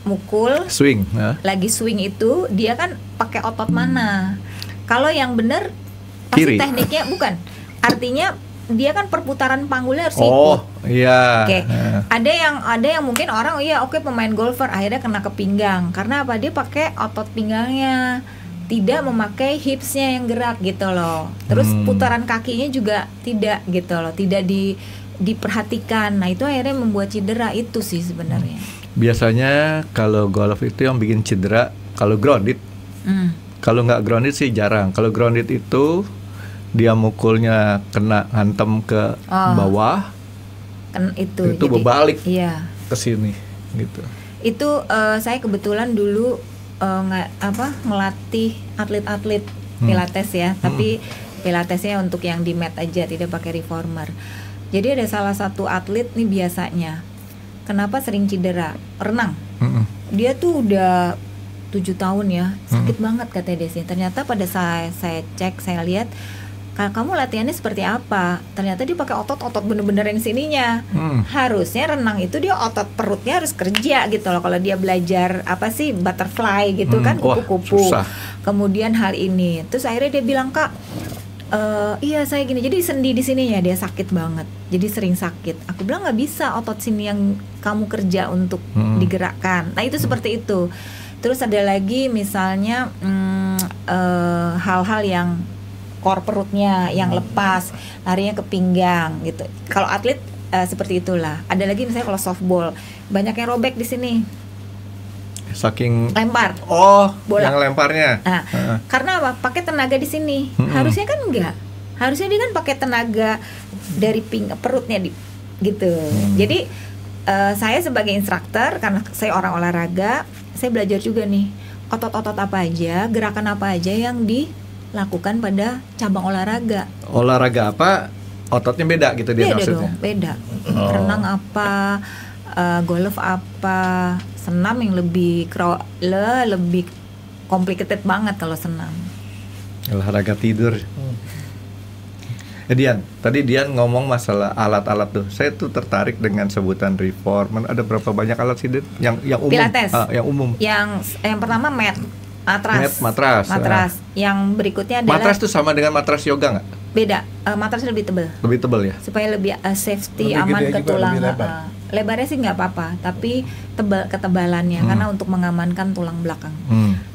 mukul, Swing, nah. lagi swing itu dia kan pakai otot mana? Kalau yang benar pasti Kiri. tekniknya bukan. Artinya dia kan perputaran panggulnya harus Oh, ikut. iya. Oke. Ada yang mungkin orang pemain golfer akhirnya kena ke pinggang. Karena apa? Dia pakai otot pinggangnya. Tidak memakai hipsnya yang gerak gitu loh. Terus putaran kakinya juga tidak gitu loh. Tidak diperhatikan. Nah, itu akhirnya membuat cedera itu sih sebenarnya. Biasanya kalau golf itu yang bikin cedera kalau grounded. Kalau nggak grounded sih jarang. Kalau grounded itu dia mukulnya kena hantem ke bawah, Kan itu itu berbalik iya. ke sini gitu. Itu saya kebetulan dulu ngelatih atlet-atlet pilates ya, tapi pilatesnya untuk yang di mat aja, tidak pakai reformer. Jadi ada salah satu atlet nih biasanya kenapa sering cedera, renang. Dia tuh udah 7 tahun ya, sakit banget katanya Desi. Ternyata pada saya cek, saya lihat, kamu latihannya seperti apa? Ternyata dia pakai otot-otot bener-bener yang sininya. Harusnya renang itu dia otot perutnya harus kerja gitu loh. Kalau dia belajar apa sih butterfly gitu kan, kupu-kupu. Kemudian hal ini, terus akhirnya dia bilang, Kak, iya saya gini. Jadi sendi di sininya dia sakit banget. Jadi sering sakit. Aku bilang nggak bisa otot sini yang kamu kerja untuk digerakkan. Nah itu seperti itu. Terus ada lagi misalnya hal-hal yang core perutnya yang lepas, larinya ke pinggang gitu. Kalau atlet seperti itulah. Ada lagi misalnya kalau softball, banyak yang robek di sini. Saking Lempar. Oh, bola. yang lemparnya. Nah, karena apa? Pakai tenaga di sini. Harusnya kan enggak. Harusnya dia kan pakai tenaga dari perutnya gitu. Jadi saya sebagai instruktur, karena saya orang olahraga, saya belajar juga nih otot-otot apa aja, gerakan apa aja yang dilakukan pada cabang olahraga. Olahraga apa? Ototnya beda gitu dia Beda maksudnya. dong, beda. Renang apa, golf apa, senam yang lebih complicated banget kalau senam. Olahraga tidur. Dian, tadi Dian ngomong masalah alat-alat tuh. Saya tuh tertarik dengan sebutan reformer. Ada berapa banyak alat sih, Dian? Yang umum. Pilates. Yang umum. Yang pertama mat, matras. Matras. Yang berikutnya adalah Matras tuh sama dengan matras yoga nggak? beda. Matrasnya lebih tebal. Lebih tebal ya? Supaya lebih safety, Lebih aman gede ke juga, tulang. lebih lebar. Lebarnya sih nggak apa-apa, tapi ketebalannya karena untuk mengamankan tulang belakang.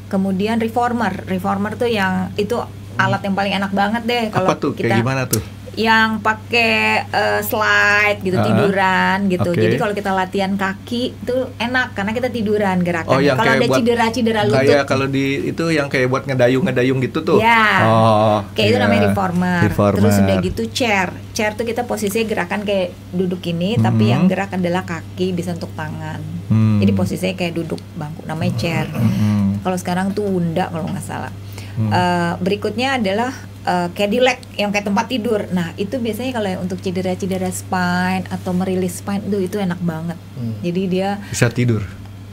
Kemudian reformer tuh yang itu alat yang paling enak banget deh kalau apa tuh? kita Kayak gimana tuh? yang pakai slide gitu, tiduran gitu. Oke. Jadi kalau kita latihan kaki itu enak karena kita tiduran gerakan. Oh, yang kalau kayak ada buat- cedera lutut, Kayak kalau di itu yang kayak buat ngedayung gitu tuh. ya, Oh, kayak itu iya. namanya reformer. Reformer. Terus udah gitu chair tuh kita posisinya gerakan kayak duduk ini, tapi yang gerak adalah kaki, bisa untuk tangan. Jadi posisinya kayak duduk bangku, namanya chair. Kalau sekarang tuh unda kalau nggak salah. Berikutnya adalah Cadillac yang kayak tempat tidur. Nah itu biasanya kalau yang untuk cedera-cedera spine atau merilis spine itu enak banget. Jadi dia Bisa tidur.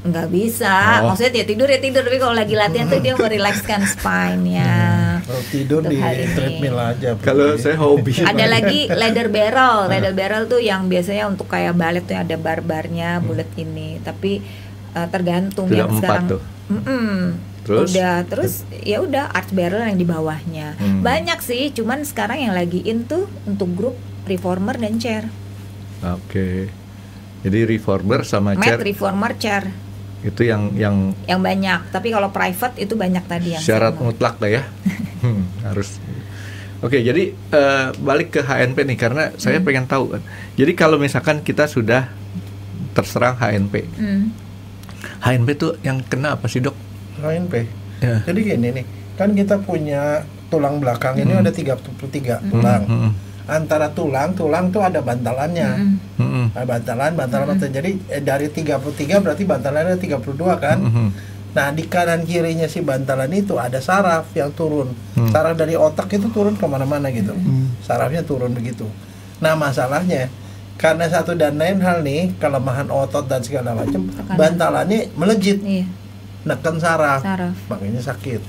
nggak bisa, maksudnya dia tidur, tapi kalau lagi latihan tuh dia merilekskan spine-nya. Kalau tidur Untuk di hal ini. treadmill aja. Kalau saya hobi. Ada lagi leather barrel. Leather barrel tuh yang biasanya untuk kayak balet tuh ada bar-barnya bulat ini. Tapi tergantung Sudah yang 4 sekarang. tuh. Terus? Terus ya udah arch barrel yang di bawahnya. Banyak sih, cuman sekarang yang lagi in tuh untuk grup reformer dan chair. Oke. Jadi reformer sama Mat chair reformer chair itu yang yang banyak. Tapi kalau private itu banyak tadi yang syarat sama. mutlak lah ya. Harus. Oke, jadi balik ke HNP nih karena saya pengen tahu kan. Jadi kalau misalkan kita sudah terserang HNP. HNP tuh yang kena apa sih, Dok? HNP. Ya. Jadi gini nih, kan kita punya tulang belakang ini ada 33 tulang. Antara tulang tuh ada bantalannya. Nah, bantalan. Jadi dari 33 berarti bantalannya 32 kan. Nah, di kanan kirinya si bantalan itu ada saraf yang turun. Saraf dari otak itu turun kemana-mana gitu. Sarafnya turun begitu. Nah, masalahnya karena satu dan lain hal nih, kelemahan otot dan segala macam, bantalannya melejit. Iya. Neken saraf. Makanya sakit.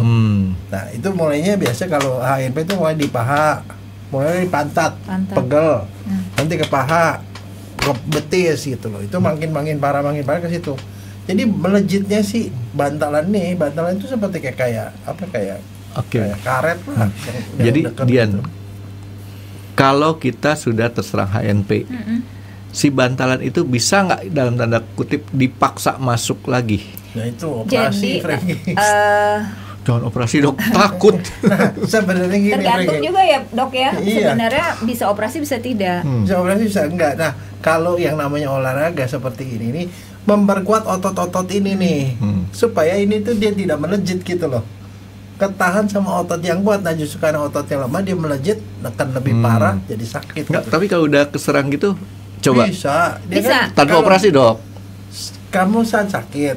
Nah, itu mulainya biasa kalau HNP itu mulai di paha, mulai di pantat. Pegel, nanti ke paha, ke betis gitu loh. Itu makin parah ke situ. Jadi melejitnya sih bantalan itu seperti kayak karet lah. Jadi Dian, kalau kita sudah terserang HNP, si bantalan itu bisa nggak dalam tanda kutip dipaksa masuk lagi? Nah itu operasi, Frankie. Jangan operasi, Dok, takut. Nah, sebenarnya gini, tergantung Frankie. juga ya, Dok ya. Iya. Sebenarnya bisa operasi bisa tidak. Bisa operasi bisa enggak. Nah, kalau yang namanya olahraga seperti ini nih memperkuat otot-otot ini nih supaya ini tuh dia tidak melejit gitu loh. Ketahan sama otot yang kuat. Nah, justru karena ototnya lemah dia melejit, akan lebih parah jadi sakit. Nggak, gitu. tapi kalau udah keserang gitu, coba Bisa. Dia Bisa. Kan, tanpa kalau operasi, Dok. Kamu saat sakit.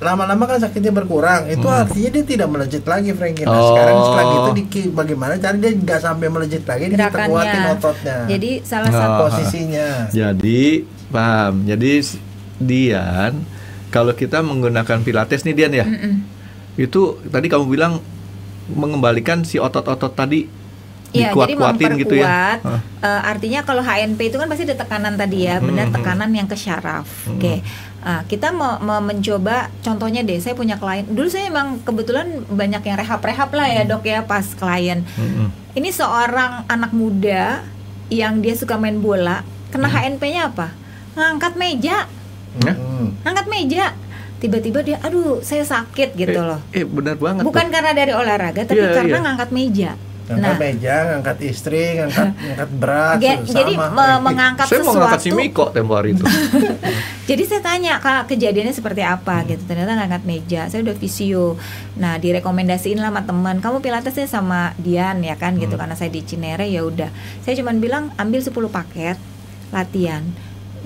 Lama-lama kan sakitnya berkurang, itu artinya dia tidak melejit lagi, Frankie. Nah, sekarang setelah gitu bagaimana cara dia nggak sampai melejit lagi, dia kuatin ototnya. Jadi salah satu posisinya. Jadi paham. Jadi Dian, kalau kita menggunakan Pilates nih Dian ya, itu tadi kamu bilang mengembalikan si otot-otot tadi. Ya, jadi dikuat-kuatin memperkuat. gitu ya. Artinya kalau HNP itu kan pasti ada tekanan tadi ya, benar tekanan yang ke syaraf. Oke. Kita mau mencoba contohnya deh, saya punya klien. Dulu saya emang kebetulan banyak yang rehab lah ya, Dok ya, pas klien. Ini seorang anak muda yang dia suka main bola, kena HNP-nya apa? Ngangkat meja. Ngangkat meja. Tiba-tiba dia, aduh, saya sakit gitu loh. Benar banget. Bukan karena dari olahraga, tapi karena ngangkat meja. Ngangkat meja, ngangkat istri, ngangkat berat, jadi mengangkat saya sesuatu. Saya mau ngangkat si Miko tempo hari itu. Jadi saya tanya, Kak, kejadiannya seperti apa gitu. Ternyata ngangkat meja, saya udah visio. Nah, direkomendasiin lah sama teman, kamu pilatesnya sama Dian ya kan gitu, karena saya di Cinere ya udah. Saya cuman bilang ambil 10 paket latihan.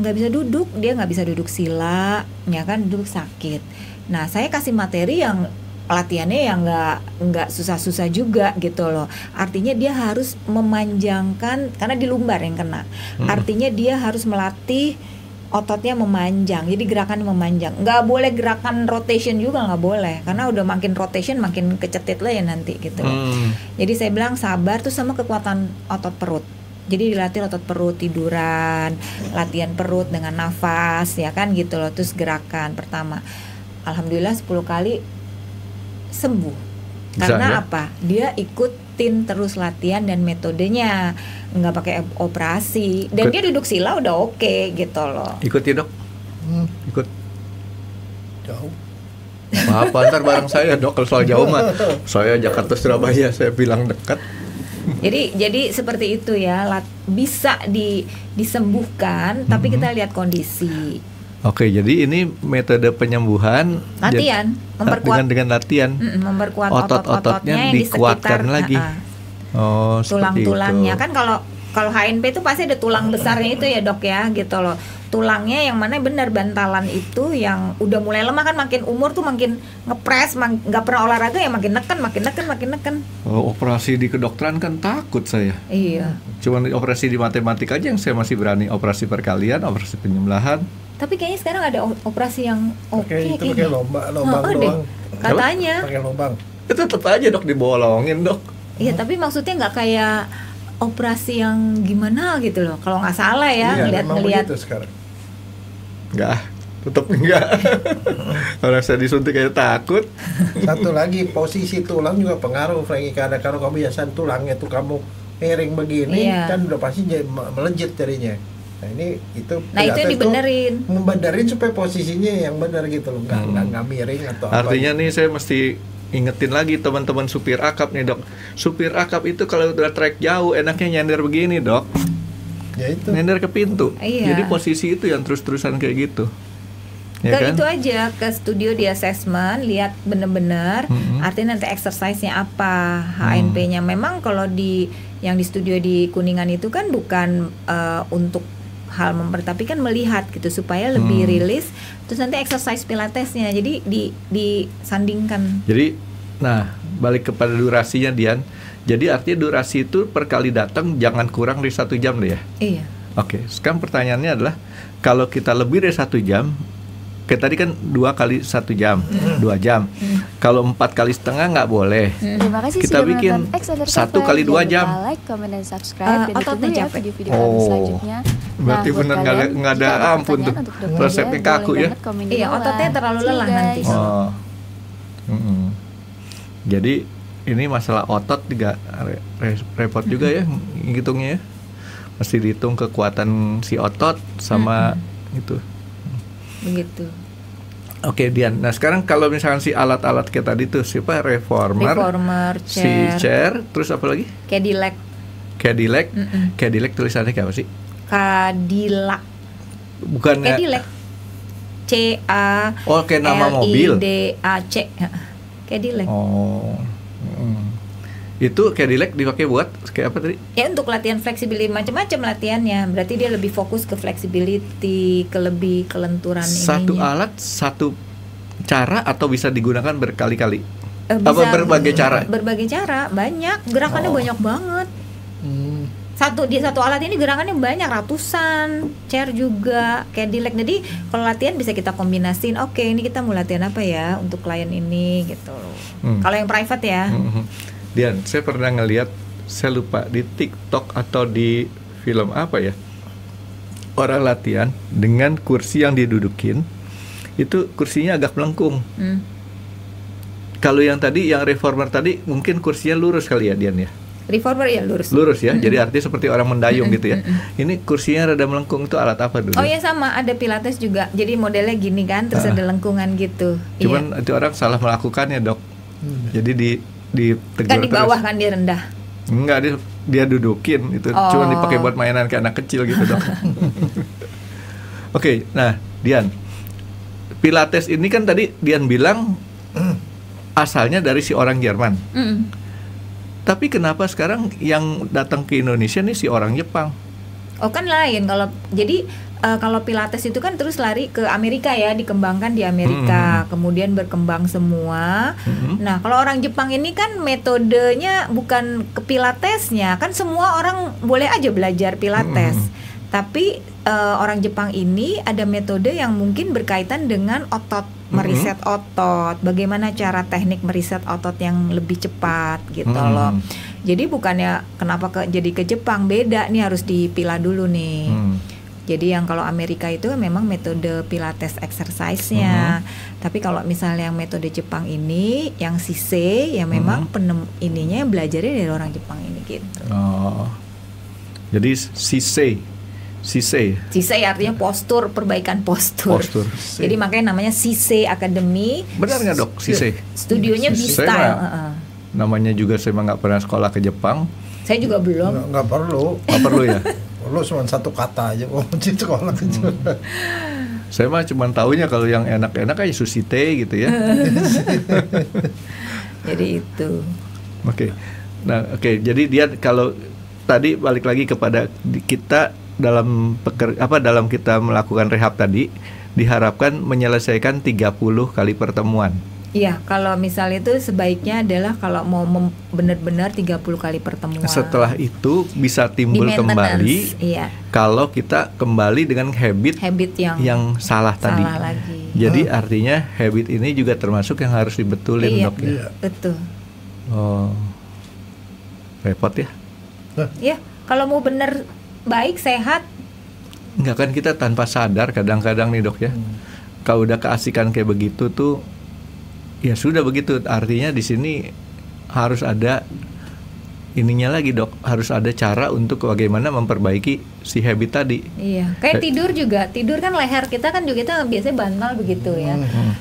Nggak bisa duduk, dia nggak bisa duduk sila, ya kan, duduk sakit. Nah, saya kasih materi yang latihannya yang nggak susah-susah juga gitu loh. Artinya dia harus memanjangkan, karena di lumbar yang kena. Artinya dia harus melatih ototnya memanjang. Jadi gerakan memanjang. Nggak boleh gerakan rotation juga, nggak boleh. Karena udah makin rotation makin kecetit lah ya nanti gitu loh. Jadi saya bilang sabar tuh sama kekuatan otot perut. Jadi dilatih otot perut, tiduran, latihan perut dengan nafas ya kan gitu loh. Terus gerakan pertama. Alhamdulillah 10 kali sembuh. Karena apa? Dia ikutin terus latihan dan metodenya, nggak pakai operasi. Dan dia duduk sila udah oke gitu loh. Ikut ya, Dok? Ikut. Jauh. Apa ntar bareng saya, Dok, kalau soal jauh mah. Saya Jakarta Surabaya, saya bilang dekat. Jadi seperti itu ya, bisa disembuhkan, tapi kita lihat kondisi. Oke, jadi ini metode penyembuhan latihan, memperkuat dengan latihan, memperkuat otot-ototnya yang dikuatkan di sekitar lagi. Tulang-tulangnya kan kalau HNP itu pasti ada tulang besarnya itu ya, Dok ya gitu loh. Tulangnya yang mana benar bantalan itu yang udah mulai lemah kan, makin umur tuh makin ngepres, nggak pernah olahraga ya makin neken. Operasi di kedokteran kan takut saya. Iya. Cuman operasi di matematika aja yang saya masih berani, operasi perkalian, operasi penyembelahan. Tapi kayaknya sekarang ada operasi yang itu pakai lubang doang. Katanya pakai lubang. Tetap aja dok dibolongin dok. Iya, tapi maksudnya nggak kayak operasi yang gimana gitu loh. Kalau nggak salah ya, Iya, memang ngelihat. begitu sekarang. Enggak, tetap enggak. Orang saya disuntik kayak takut. Satu lagi, posisi tulang juga pengaruh, Frankie. Karena kalau kebiasaan tulangnya tuh kamu miring begini, Iya. kan udah pasti jadi melejit jadinya. Nah ini itu. Nah, itu yang dibenerin. Membenerin supaya posisinya yang benar gitu loh, nggak miring atau Artinya apa. nih saya mesti ingetin lagi teman-teman supir akap nih dok. Supir akap itu kalau udah trek jauh enaknya nyender begini dok. Ya itu. Nyender ke pintu. Iya. Jadi posisi itu yang terus-terusan kayak gitu. Ya Ke kan? itu aja, ke studio di assessment, lihat bener-bener artinya nanti exercise-nya apa, HNP-nya. Memang kalau yang di studio di Kuningan itu kan bukan untuk hal tapi kan melihat gitu supaya lebih rilis, terus nanti exercise pilatesnya. Jadi disandingkan. Jadi, nah balik kepada durasinya Dian. Jadi artinya durasi itu per kali datang jangan kurang dari 1 jam deh ya. Iya. Oke, sekarang pertanyaannya adalah kalau kita lebih dari 1 jam, kayak tadi kan 2 kali 1 jam, 2 jam. Kalau 4 kali setengah nggak boleh. Terima kasih Kita sudah bikin menonton X Undercover. 1 kali 2 Jangan jam. lupa like, comment, dan subscribe. Dan Ototnya ditunggu ya capek. video-video kami selanjutnya. Berarti buat bener kalian, nggak ada jika ampun tuh. pertanyaan untuk Dr. Resepnya Jaya, kaku boleh ya. banget komen di Iya, bawah. ototnya terlalu See you, lelah guys. nanti. Oh. Jadi ini masalah otot juga repot juga ya ngitungnya ya. Mesti dihitung kekuatan si otot sama itu. Begitu. Oke Dian, nah sekarang kalau misalkan si alat-alat kayak tadi tuh siapa reformer, si chair, terus apa lagi? Cadillac. Cadillac tulisannya kayak apa sih? Cadillac. Bukannya? Cadillac. C-A Oh kayak nama mobil. L-I-D-A-C. Cadillac. Oh, itu Cadillac dipakai buat kayak apa tadi? Ya untuk latihan flexibility, macam-macam latihannya. Berarti dia lebih fokus ke flexibility, ke lebih kelenturan Satu ininya. alat, satu cara atau bisa digunakan berkali-kali? Bisa Apa berbagai cara? Berbagai cara, banyak. Gerakannya banyak banget. Di satu alat ini gerakannya banyak, ratusan. Chair juga, Cadillac. Jadi kalau latihan bisa kita kombinasin. Oke, ini kita mau latihan apa ya untuk klien ini gitu. Kalau yang private ya. Dian, saya pernah ngelihat, saya lupa di TikTok atau di film apa ya, orang latihan dengan kursi yang didudukin, itu kursinya agak melengkung. Kalau yang tadi, yang reformer tadi, mungkin kursinya lurus kali ya Dian ya? Reformer ya lurus. Lurus ya, jadi artinya seperti orang mendayung gitu ya. Ini kursinya rada melengkung, itu alat apa dulu? Oh ya sama, ada pilates juga. Jadi modelnya gini kan, terus ada lengkungan gitu. Cuman itu orang salah melakukannya dok. Jadi ditegur Kan di bawah terus. kan dia rendah. Enggak, dia dudukin itu, Oh. cuma dipakai buat mainan kayak anak kecil gitu dok. Oke, nah Dian, Pilates ini kan tadi Dian bilang asalnya dari si orang Jerman. Tapi kenapa sekarang yang datang ke Indonesia nih si orang Jepang? Oh kan lain kalau jadi kalau Pilates itu kan terus lari ke Amerika ya, dikembangkan di Amerika, kemudian berkembang semua. Nah kalau orang Jepang ini kan metodenya bukan ke Pilatesnya, kan semua orang boleh aja belajar Pilates. Tapi orang Jepang ini ada metode yang mungkin berkaitan dengan otot, meriset otot, bagaimana cara teknik meriset otot yang lebih cepat gitu loh. Jadi bukannya kenapa jadi ke Jepang, beda nih, harus dipilah dulu nih. Jadi yang kalau Amerika itu memang metode Pilates exercise-nya. Tapi kalau misalnya yang metode Jepang ini, yang Sisei, ya memang ininya belajarnya dari orang Jepang ini gitu. Oh, jadi Sisei artinya postur, perbaikan postur. Jadi makanya namanya Sisei Academy. Benar nggak dok Sisei? Studionya B-Style. Namanya juga saya nggak pernah sekolah ke Jepang. Saya juga belum. Nggak perlu. Nggak perlu ya? Perlu cuma satu kata aja. Sekolah gitu. Saya mah cuma taunya kalau yang enak-enak kayak sushi teh gitu ya. Jadi itu. Oke. Nah, jadi dia kalau tadi balik lagi kepada kita dalam dalam kita melakukan rehab tadi diharapkan menyelesaikan 30 kali pertemuan. Iya, kalau misalnya itu sebaiknya adalah kalau mau benar-benar 30 kali pertemuan. Setelah itu bisa timbul Di kembali maintenance, iya. kalau kita kembali dengan habit yang salah tadi. Lagi. Jadi artinya habit ini juga termasuk yang harus dibetulin, Iya, Dok ya. betul. Oh. Repot ya? Ya, kalau mau benar baik, sehat. Enggak kan kita tanpa sadar kadang-kadang nih, Dok ya. Kalau udah keasikan kayak begitu tuh ya sudah begitu, artinya di sini harus ada ininya lagi, Dok. Harus ada cara untuk bagaimana memperbaiki si habit tadi. Iya, kayak tidur juga. Tidur kan leher kita kan juga kita biasanya bantal begitu ya.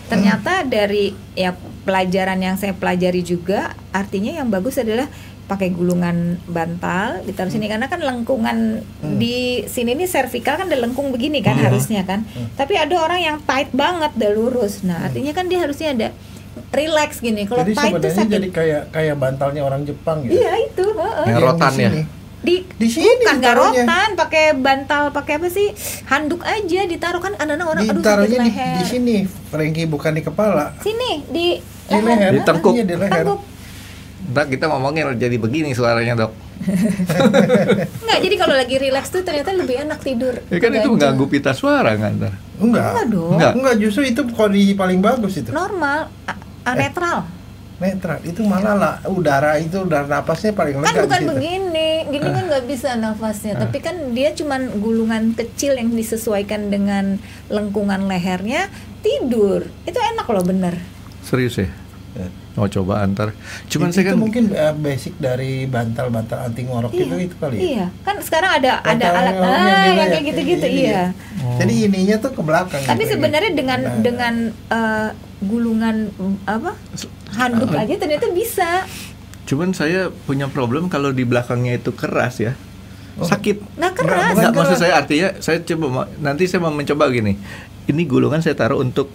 Ternyata dari ya pelajaran yang saya pelajari juga, artinya yang bagus adalah pakai gulungan bantal ditaruh sini karena kan lengkungan di sini nih servikal kan ada lengkung begini kan harusnya kan. Tapi ada orang yang tight banget, udah lurus. Nah, artinya kan dia harusnya ada relax gini. Kalau tight itu sakit. Jadi kayak bantalnya orang Jepang ya. Iya itu, Yang rotan ya. Di sini bukan nggak rotan, pakai bantal, pakai apa sih, handuk aja ditaruh kan anak-anak orang aduh sakit leher. Di sini, Frankie, bukan di kepala. Sini di leher, di tengkuk. Di leher. Ntar kita ngomongin jadi begini suaranya, Dok. Enggak, jadi kalau lagi relax tuh ternyata lebih enak tidur. Ya kan itu mengganggu pita suara nggak ntar? Enggak dong. Enggak, justru itu kondisi paling bagus itu. Normal, netral. Netral itu malah udara napasnya paling lega. Kan bukan begini kan nggak bisa nafasnya, tapi kan dia cuman gulungan kecil yang disesuaikan dengan lengkungan lehernya, tidur itu enak loh, bener. Serius ya? Oh coba antar. Cuman itu saya kan mungkin basic dari bantal-bantal anti ngorok itu kali. Iya, kan sekarang ada alat yang kayak gitu-gitu, iya. Jadi ininya tuh ke belakang. Tapi gitu, sebenarnya dengan gulungan handuk aja ternyata bisa. Cuman saya punya problem kalau di belakangnya itu keras ya. Sakit. Nggak keras. Nggak, maksud saya artinya saya coba nanti saya mau mencoba gini. Ini gulungan saya taruh untuk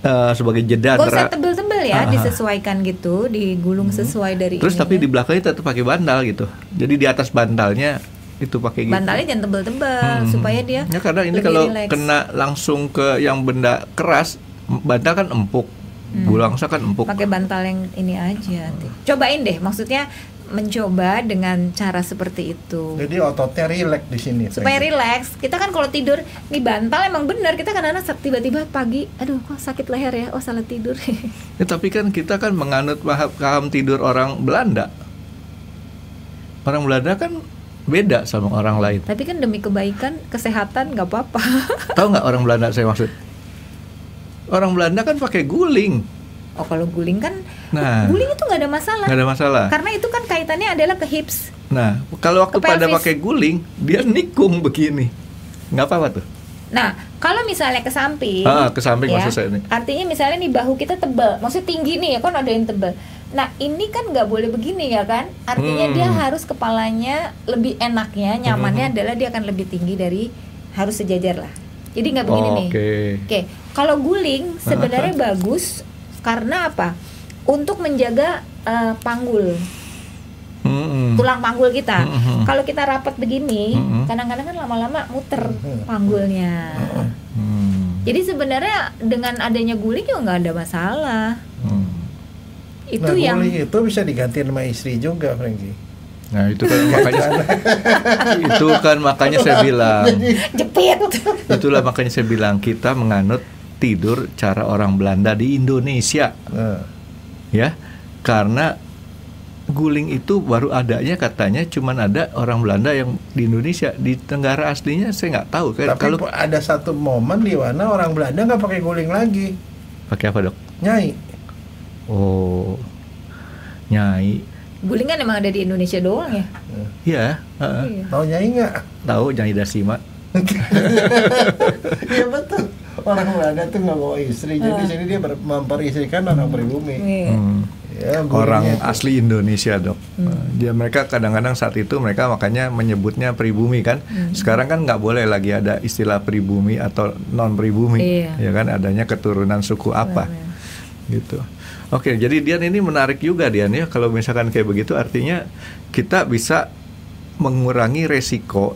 sebagai jeda. Gak usah tebel-tebel ya, disesuaikan gitu, digulung sesuai dari. Terus tapi di belakangnya tetap pakai bantal gitu. Jadi di atas bantalnya itu pakai gitu. Bantalnya jangan tebel-tebel supaya dia. Ya karena ini kalau kena langsung ke yang benda keras, bantal kan empuk. Bulangsa kan empuk. Pakai bantal yang ini aja. Cobain deh, maksudnya mencoba dengan cara seperti itu. Jadi ototnya rileks di sini. Supaya rileks. Kita kan kalau tidur di bantal emang benar, kita kadang-kadang tiba-tiba pagi, aduh kok sakit leher ya, oh salah tidur. Ya, tapi kan kita kan menganut paham tidur orang Belanda. Orang Belanda kan beda sama orang lain. Tapi kan demi kebaikan, kesehatan nggak apa-apa. Tahu nggak orang Belanda saya maksud? Orang Belanda kan pakai guling. Oh kalau guling kan, guling itu nggak ada masalah. Nggak ada masalah. Karena itu kan kaitannya adalah ke hips. Nah, kalau waktu pada pakai guling, dia nikung begini, nggak apa-apa tuh. Nah, kalau misalnya ke samping, ke samping ya, maksud saya ini. Artinya misalnya nih bahu kita tebal, maksudnya tinggi nih ya kan ada yang tebal. Nah, ini kan nggak boleh begini ya kan? Artinya dia harus kepalanya lebih enaknya, nyamannya adalah dia akan lebih tinggi dari, harus sejajar lah. Jadi nggak begini nih. Oke. Kalau guling sebenarnya bagus. Karena apa? Untuk menjaga panggul, tulang panggul kita. Kalau kita rapat begini, kadang-kadang kan lama-lama muter panggulnya. Jadi sebenarnya dengan adanya guling juga nggak ada masalah. Itu yang guling itu bisa diganti sama istri juga, Frankie. Nah itu kan makanya saya bilang. Jepit. Itulah makanya saya bilang kita menganut tidur cara orang Belanda di Indonesia, ya, karena guling itu baru adanya katanya cuman ada orang Belanda yang di Indonesia, di Tenggara aslinya saya nggak tahu. Tapi kalau ada satu momen di mana orang Belanda nggak pakai guling lagi. Pakai apa, Dok? Nyai. Oh, nyai. Guling kan emang ada di Indonesia doang ya? Iya. Tahu nyai nggak? Tahu Nyai Dasima. Iya betul. Orang Belanda tuh nggak bawa istri, jadi sini dia memperistrikan orang pribumi. Ya, orang asli Indonesia, Dok. Dia mereka kadang-kadang saat itu mereka makanya menyebutnya pribumi kan. Sekarang kan nggak boleh lagi ada istilah pribumi atau non pribumi, ya kan, adanya keturunan suku apa, gitu. Oke, jadi Dian ini menarik juga Dian ya. Kalau misalkan kayak begitu, artinya kita bisa mengurangi resiko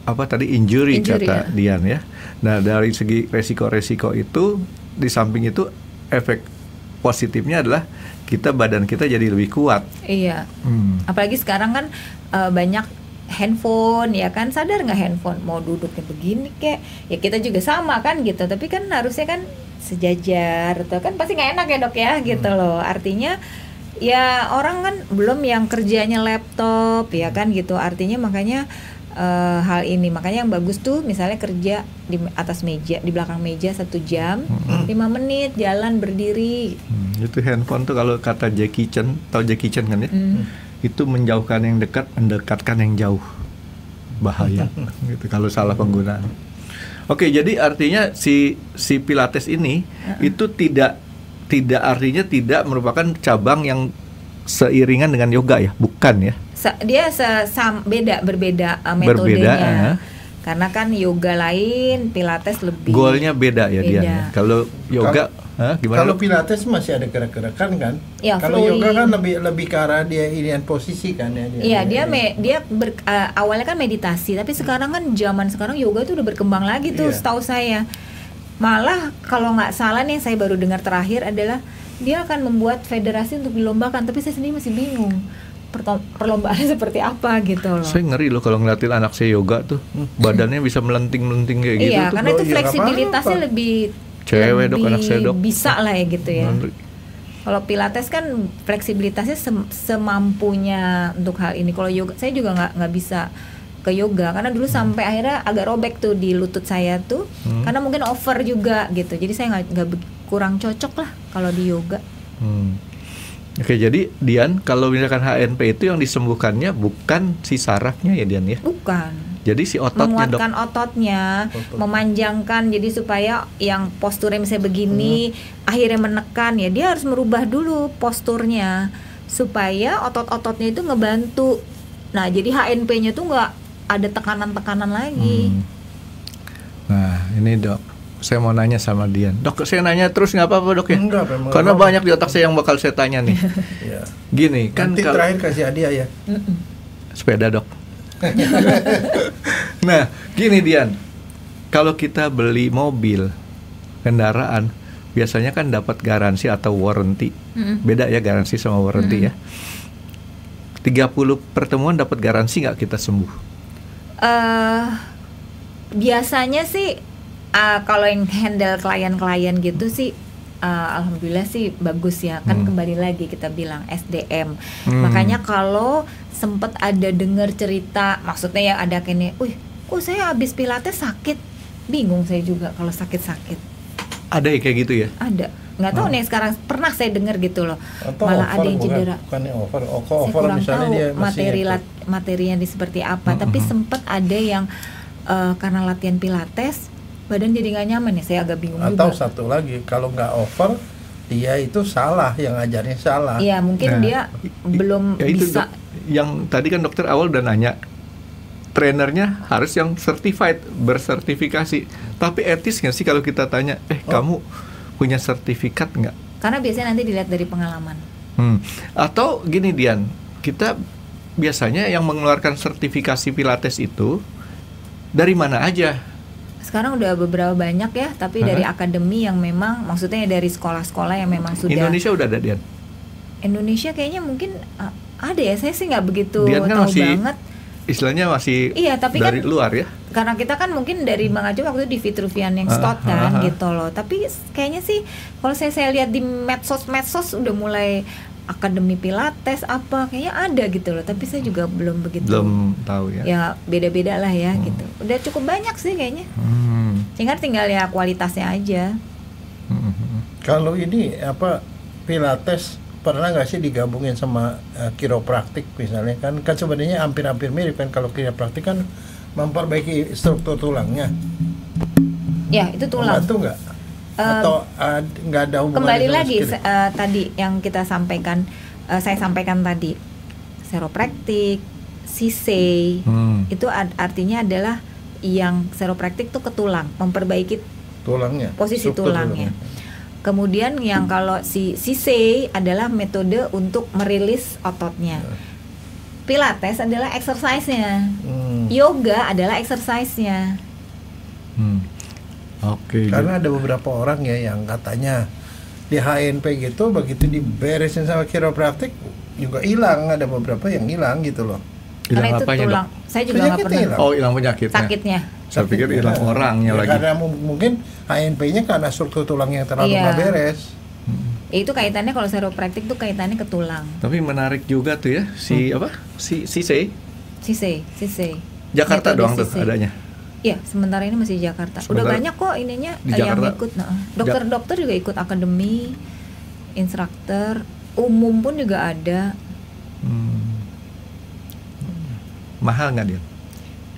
apa tadi injury kata Dian ya. Nah dari segi resiko itu di samping itu efek positifnya adalah badan kita jadi lebih kuat. Iya. Apalagi sekarang kan banyak handphone, ya kan, sadar nggak handphone mau duduknya begini kek, ya kita juga sama kan gitu, tapi kan harusnya kan sejajar, atau kan pasti nggak enak ya dok ya gitu loh. Artinya ya orang kan belum yang kerjanya laptop ya kan gitu, artinya makanya hal ini, makanya yang bagus tuh misalnya kerja di atas meja, di belakang meja 1 jam, 5 menit jalan berdiri. Itu handphone tuh kalau kata Jackie Chan, tahu Jackie Chan kan ya? Itu menjauhkan yang dekat, mendekatkan yang jauh. Bahaya gitu kalau salah penggunaan. Oke, jadi artinya si Pilates ini itu tidak artinya tidak merupakan cabang yang seiringan dengan yoga ya, bukan ya? Dia berbeda metodenya. Karena kan yoga lain, Pilates lebih. Goalnya beda ya dia. Kalau yoga, gimana? Kalau Pilates masih ada gerak-gerakan kan? Ya, kalau yoga kan lebih ke arah dia inian posisi kan ya. Iya, awalnya kan meditasi, tapi sekarang kan zaman sekarang yoga tuh udah berkembang lagi tuh, setahu saya. Malah kalau nggak salah nih, saya baru dengar terakhir adalah dia akan membuat federasi untuk dilombakan, tapi saya sendiri masih bingung perlombaannya seperti apa gitu loh. Saya ngeri loh kalau ngeliatin anak saya yoga tuh, badannya bisa melenting-melenting kayak gitu. Iya, karena itu fleksibilitasnya lebih cewek dok, anak saya dok. Bisa lah ya gitu ya. Kalau Pilates kan fleksibilitasnya semampunya untuk hal ini. Kalau yoga saya juga nggak bisa ke yoga karena dulu sampai akhirnya agak robek tuh di lutut saya tuh, karena mungkin over juga gitu. Jadi saya nggak kurang cocok lah kalau di yoga. Oke, jadi Dian, kalau misalkan HNP itu yang disembuhkannya bukan si sarafnya ya Dian ya? Bukan. Jadi si ototnya menguatkan ototnya, memanjangkan, jadi supaya yang posturnya misalnya begini, akhirnya menekan ya, dia harus merubah dulu posturnya supaya otot-ototnya itu ngebantu. Nah, jadi HNP-nya tuh nggak ada tekanan-tekanan lagi. Nah, ini dok, saya mau nanya sama Dian. Dok, saya nanya terus nggak apa-apa dok ya? Enggak, karena banyak di otak saya yang bakal saya tanya nih. Gini kan, nanti terakhir kasih hadiah ya. Sepeda dok. Nah, gini Dian, kalau kita beli mobil, kendaraan, biasanya kan dapat garansi atau warranty. Beda ya garansi sama warranty ya. 30 pertemuan dapat garansi nggak kita sembuh? Biasanya sih kalau yang handle klien-klien gitu sih, alhamdulillah sih bagus ya. Kan kembali lagi kita bilang SDM. Makanya kalau sempet ada dengar cerita, maksudnya yang ada kene, kok saya habis Pilates sakit, bingung saya juga kalau sakit-sakit. Ada ya kayak gitu ya? Ada, nggak tahu nih sekarang, pernah saya dengar gitu loh. Atau malah over, ada yang cedera. Bukannya over saya kurang misalnya tahu dia materinya di seperti apa. Tapi sempet ada yang karena latihan Pilates badan jadi nggak nyaman ya, saya agak bingung juga. Atau satu lagi, kalau nggak over, dia itu salah, yang ajarnya salah. Iya, mungkin dia belum ya itu bisa. Yang tadi kan dokter awal udah nanya, trainernya harus yang certified, bersertifikasi. Tapi etis nggak sih kalau kita tanya, kamu punya sertifikat nggak? Karena biasanya nanti dilihat dari pengalaman. Atau gini Dian, kita biasanya yang mengeluarkan sertifikasi Pilates itu dari mana aja? Sekarang udah beberapa banyak ya, tapi dari akademi yang memang, maksudnya dari sekolah-sekolah yang memang sudah. Indonesia udah ada Dian? Indonesia kayaknya mungkin ada ya, saya sih nggak begitu Dian kan tahu masih, banget. Istilahnya masih iya, tapi dari kan, luar ya? Karena kita kan mungkin dari mengacu waktu di Vitruvian yang Stott kan gitu loh. Tapi kayaknya sih kalau saya lihat di medsos udah mulai akademi Pilates apa kayaknya ada gitu loh, tapi saya juga belum tahu ya. Ya beda-beda lah ya gitu. Udah cukup banyak sih kayaknya. Tinggal ya kualitasnya aja. Kalau ini Pilates pernah nggak sih digabungin sama kiropraktik misalnya, kan sebenarnya hampir-hampir mirip kan. Kalau kiropraktik kan memperbaiki struktur tulangnya. Ya, itu tulang. Membantu nggak? Atau nggak ada hubungan? Kembali lagi tadi yang kita sampaikan, saya sampaikan tadi, chiropraktik, sisei, itu artinya adalah yang chiropraktik tuh ke tulang, memperbaiki tulangnya, posisi tulangnya. Kemudian yang kalau si sisei adalah metode untuk merilis ototnya. Pilates adalah exercise-nya. Yoga adalah exercise-nya. Oke. Karena ada beberapa orang ya yang katanya di HNP gitu, begitu diberesin sama kiropraktik juga hilang, ada beberapa yang hilang gitu loh. Karena Hilang itu apanya, tulang. Dok? Saya juga nggak Penyakitnya pernah hilang. Oh, hilang penyakitnya. sakitnya. Saya pikir hilang orangnya Ya, lagi. karena mungkin HNP-nya karena struktur tulangnya terlalu Iya. nggak beres. Itu kaitannya kalau chiropractic tuh kaitannya ke tulang. Tapi menarik juga tuh ya si apa? Si C. Sise. Jakarta Metode doang tuh Sise. adanya. Iya, sementara ini masih Jakarta. Udah Sementara banyak kok ininya di yang Jakarta. ikut. Nah, dokter-dokter juga ikut akademi, instruktur, umum pun juga ada. Mahal nggak dia?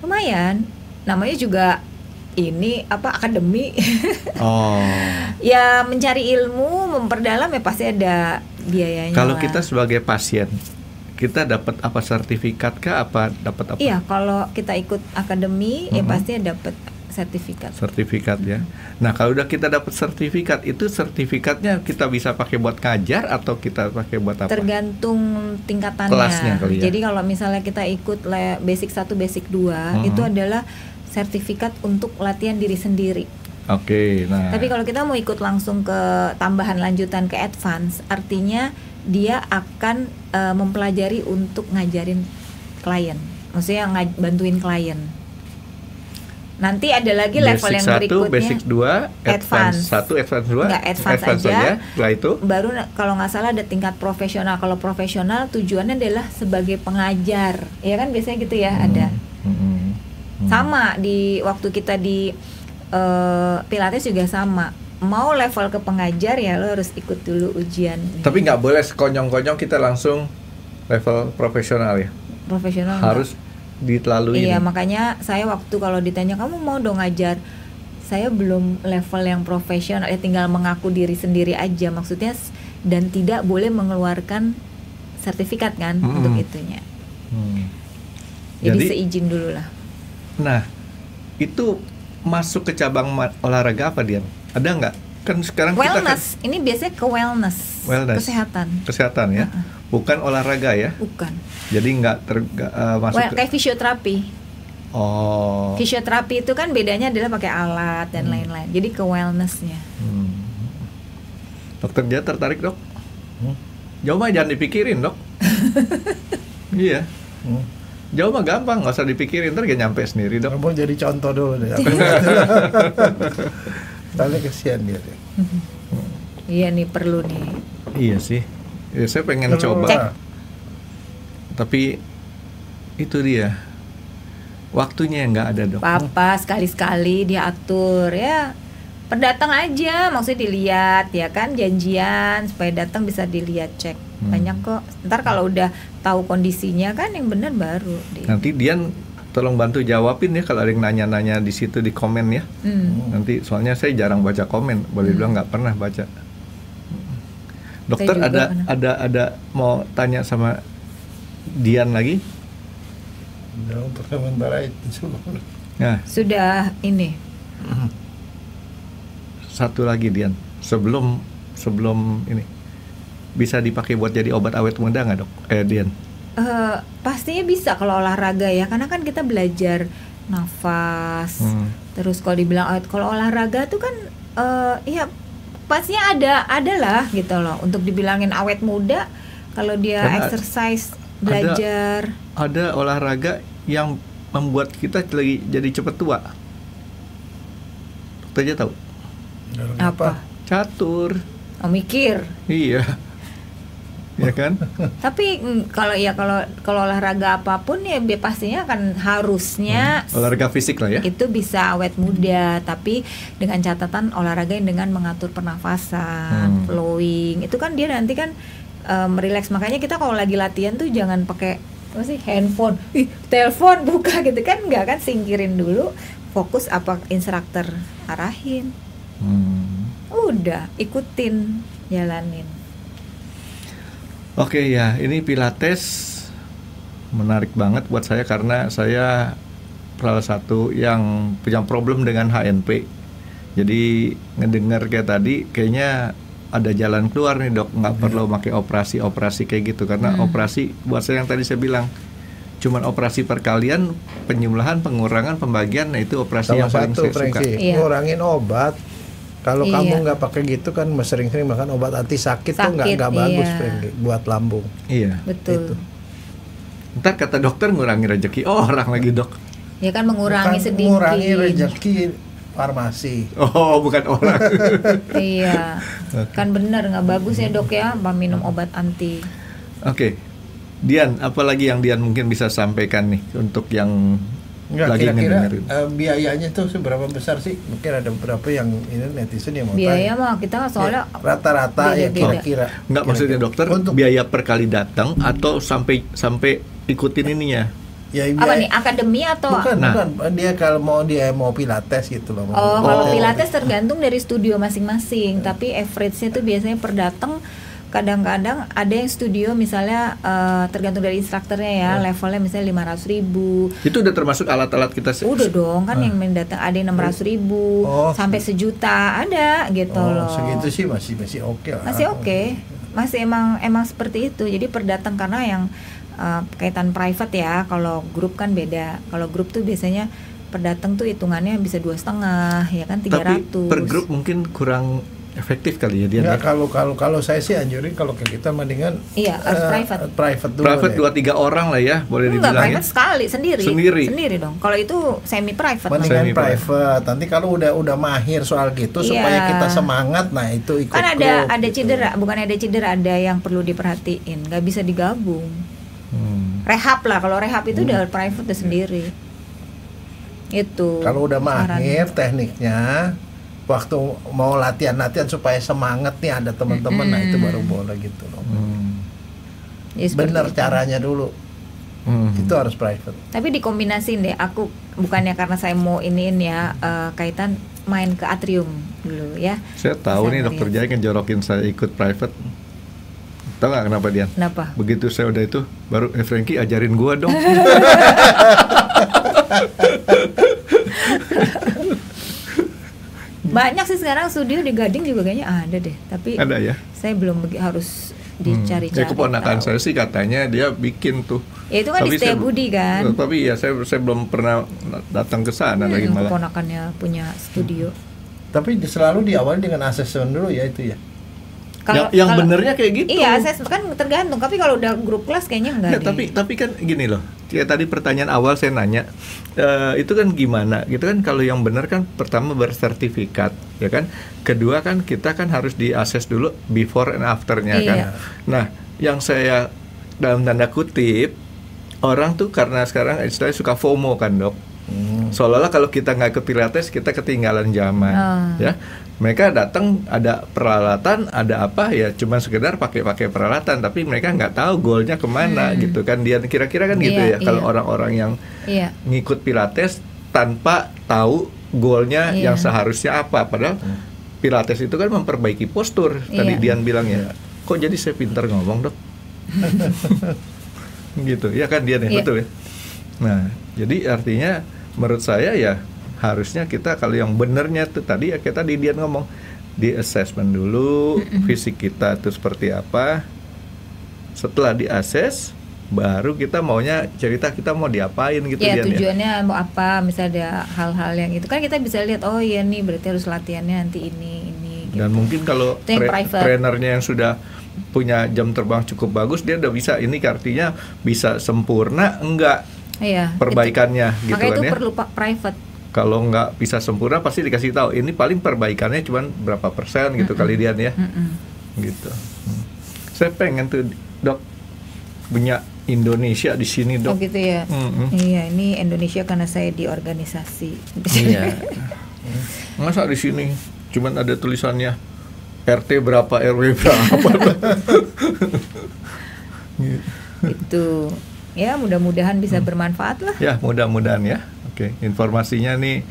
Lumayan. Namanya juga ini apa akademi. Oh. Ya mencari ilmu, memperdalam ya pasti ada biayanya. Kalau lah. kita sebagai pasien, kita dapat apa sertifikat kah? Apa dapat apa? Iya, kalau kita ikut akademi ya pasti dapat sertifikat. Sertifikat ya. Nah, kalau udah kita dapat sertifikat, itu sertifikatnya kita bisa pakai buat ngajar atau kita pakai buat apa? Tergantung tingkatannya. Kelasnya kali ya. Jadi kalau misalnya kita ikut basic 1, basic 2 itu adalah sertifikat untuk latihan diri sendiri. Oke, nah. Tapi kalau kita mau ikut langsung ke tambahan lanjutan ke advance, artinya dia akan mempelajari untuk ngajarin klien. Maksudnya bantuin klien. Nanti ada lagi level basic yang 1, berikutnya. basic 2, advance 1, advance 2. Enggak, advance aja. Setelah itu Baru kalau nggak salah ada tingkat profesional. Kalau profesional tujuannya adalah sebagai pengajar. Ya kan biasanya gitu ya, ada. Sama di waktu kita di Pilates juga sama. Mau level ke pengajar ya lo harus ikut dulu ujian. tapi nggak boleh sekonyong-konyong kita langsung level profesional ya. Profesional Harus dilalui. Iya, makanya saya waktu kalau ditanya kamu mau dong ngajar, saya belum level yang profesional, ya tinggal mengaku diri sendiri aja maksudnya, dan tidak boleh mengeluarkan sertifikat kan untuk itunya. Jadi seizin dulu lah. Nah, itu masuk ke cabang olahraga apa dia? Ada nggak? Kan sekarang Wellness, ini biasanya ke wellness. Kesehatan. Kesehatan ya, bukan olahraga ya. Bukan. Jadi nggak masuk Kayak fisioterapi. Oh. Fisioterapi itu kan bedanya adalah pakai alat dan lain-lain. Jadi ke wellnessnya. Dokter Jaya tertarik, Dok? Jauh mah jangan dipikirin, Dok. Iya. Jauh mah gampang, nggak usah dipikirin, ntar gak nyampe sendiri, Dok. Kamu jadi contoh dulu deh. Soalnya kesian dia deh. Iya nih perlu nih. Iya sih. Ya, saya pengen Perlu coba. lah. Tapi itu dia. Waktunya yang nggak ada, Dok. Papa sekali-sekali dia atur ya. Pendatang aja, maksudnya dilihat ya kan, janjian supaya datang bisa dilihat, cek. Banyak kok. Ntar kalau udah tahu kondisinya kan yang benar baru deh. Nanti Dian tolong bantu jawabin ya kalau ada yang nanya-nanya di situ di komen ya. Nanti soalnya saya jarang baca komen, boleh bilang nggak pernah baca. Dokter juga ada mau tanya sama Dian lagi? Udah untuk sementara itu. Nah, Sudah ini. satu lagi Dian, sebelum ini bisa dipakai buat jadi obat awet muda nggak, Dok? Dian? Pastinya bisa kalau olahraga ya, karena kan kita belajar nafas. Terus kalau dibilang awet, kalau olahraga tuh kan ya pastinya ada lah gitu loh untuk dibilangin awet muda. Kalau dia Karena exercise, belajar. Ada olahraga yang membuat kita jadi cepet tua. Dokter aja tahu? Apa? Catur. Oh, mikir. Iya. Ya kan? Tapi kalau olahraga apapun ya pastinya akan harusnya Olahraga fisik lah ya. itu bisa awet muda, tapi dengan catatan olahraga yang dengan mengatur pernafasan, flowing. Itu kan dia nanti kan merileks. Makanya kita kalau lagi latihan tuh jangan pakai apa sih, handphone, telepon buka gitu kan, enggak kan, singkirin dulu, fokus apa instruktur arahin. Udah ikutin, jalanin. Oke ya, ini Pilates menarik banget buat saya karena saya salah satu yang punya problem dengan HNP. Jadi ngedengar kayak tadi, kayaknya ada jalan keluar nih, Dok. Nggak perlu pakai operasi kayak gitu, karena operasi buat saya yang tadi saya bilang cuman operasi perkalian, penyembelahan, pengurangan, pembagian, nah itu operasi Sama yang paling satu, saya suka. Frankie, Iya. ngurangin obat. Kalau Iya. kamu nggak pakai gitu kan sering-sering makan obat anti sakit tuh nggak bagus, iya. Frankie, buat lambung. Iya. Betul. Itu. Ntar kata dokter ngurangi rezeki orang lagi dok. Ya kan mengurangi Bukan sedikit. mengurangi rezeki farmasi. Oh bukan orang. Iya. Kan benar nggak bagus ya dok ya, minum obat anti. Oke, Dian, apalagi yang Dian mungkin bisa sampaikan nih untuk yang Enggak, lagi kira-kira ngedengerin? biayanya tuh seberapa besar sih? Mungkin ada beberapa yang ini netizen yang mau Biaya tanya. mah kita soalnya Rata-rata ya beda-beda. kira-kira. Nggak, maksudnya dokter Untuk biaya per kali datang atau sampai ikutin ininya? ya, apa nih, akademi atau Bukan, Nah. bukan. Dia kalau dia mau pilates gitu loh. Oh, kalau Oh. pilates tergantung dari studio masing-masing, tapi average-nya tuh biasanya per datang. Kadang-kadang ada yang studio misalnya tergantung dari instrukturnya ya, levelnya misalnya 500.000. Itu udah termasuk alat-alat kita Udah dong kan yang mendatang ada yang 600.000 Oh, sampai 1 juta ada gitu loh. segitu sih masih oke lah. Masih oke. Masih emang seperti itu. Jadi per datang, karena yang kaitan private ya, kalau grup kan beda. Kalau grup tuh biasanya per datang tuh hitungannya bisa 2,5 ya kan, 300. Tapi per grup mungkin kurang efektif kali ya Dian. Enggak, Ya? kalau saya sih anjurin kalau kayak kita mendingan Iya, harus private. Private dulu. Private deh. 2-3 orang lah ya, boleh Enggak, dibilang ya. private sekali sendiri. Sendiri. dong. Kalau itu semi private. Mendingan Semi private. Nanti kalau udah mahir soal gitu Iya. supaya kita semangat, nah itu ikut Kan grup, ada gitu. cedera, bukan ada cedera, ada yang perlu diperhatiin. Nggak bisa digabung. Rehab lah, kalau rehab itu udah private udah sendiri. Itu. Kalau udah sarannya. mahir tekniknya, waktu mau latihan supaya semangat nih ada teman-teman, nah itu baru boleh gitu loh. Ya, seperti Bener itu. caranya dulu. Itu harus private. Tapi dikombinasiin deh. Aku bukannya karena saya mau iniin ya, kaitan main ke atrium dulu ya. Saya tahu Bisa nih ngeliat. dokter Jaya ngejorokin saya ikut private. Tahu nggak kenapa Dian? Kenapa? Begitu saya udah itu, baru Frankie ajarin gua dong. Banyak sih sekarang studio di Gading juga kayaknya ada deh. Tapi Ada ya? saya belum harus dicari-cari. Ya keponakan tahu. saya sih katanya dia bikin tuh. Ya itu kan di saya- Setiabudi kan. Tapi ya saya belum pernah datang ke sana lagi malah. Keponakannya punya studio. Tapi selalu diawali dengan assessment dulu ya itu ya. Yang benernya kayak gitu. Iya, saya kan tergantung. Tapi kalau udah grup kelas kayaknya enggak Ya, deh. tapi kan gini loh. Kayak tadi pertanyaan awal saya nanya, itu kan gimana? Gitu kan kalau yang benar kan pertama bersertifikat, ya kan? Kedua kan kita kan harus di-assess dulu before and after-nya kan. Iya. Nah, yang saya dalam tanda kutip orang tuh karena sekarang istilahnya suka FOMO kan, Dok. Seolah-olah kalau kita nggak ke Pilates kita ketinggalan zaman, ya. Mereka datang ada peralatan, ada apa ya, cuma sekedar pakai peralatan, tapi mereka nggak tahu goalnya kemana gitu kan. Dia kira-kira kan gitu Iya, ya. Kalau iya. orang-orang yang Iya. ngikut Pilates tanpa tahu goalnya Iya. yang seharusnya apa, padahal Pilates itu kan memperbaiki postur. Tadi Iya. Dian bilang ya, kok jadi saya pintar ngomong Dok? Gitu ya kan Dian ya, Iya. betul ya. Nah, jadi artinya menurut saya ya harusnya kita kalau yang benernya tuh tadi ya kita Dian ngomong di assessment dulu fisik kita tuh seperti apa. Setelah di assess baru kita maunya cerita kita mau diapain gitu Ya Dian ya. tujuannya mau apa, misalnya ada hal-hal yang itu kan kita bisa lihat, oh iya nih berarti harus latihannya nanti ini gitu. Dan mungkin kalau Itu yang private. trainernya yang sudah punya jam terbang cukup bagus, dia udah bisa ini artinya bisa sempurna enggak Iya, perbaikannya gitu makanya kan itu ya. perlu private. Kalau nggak bisa sempurna pasti dikasih tahu ini paling perbaikannya cuman berapa persen gitu kali Dian ya. Gitu. Saya pengen tuh Dok punya Indonesia di sini Oh Dok. gitu ya. Iya, ini Indonesia karena saya di organisasi. Iya. Masa di sini cuman ada tulisannya RT berapa RW berapa. Itu. Ya, mudah-mudahan bisa bermanfaat lah. Ya mudah-mudahan ya. Oke, informasinya nih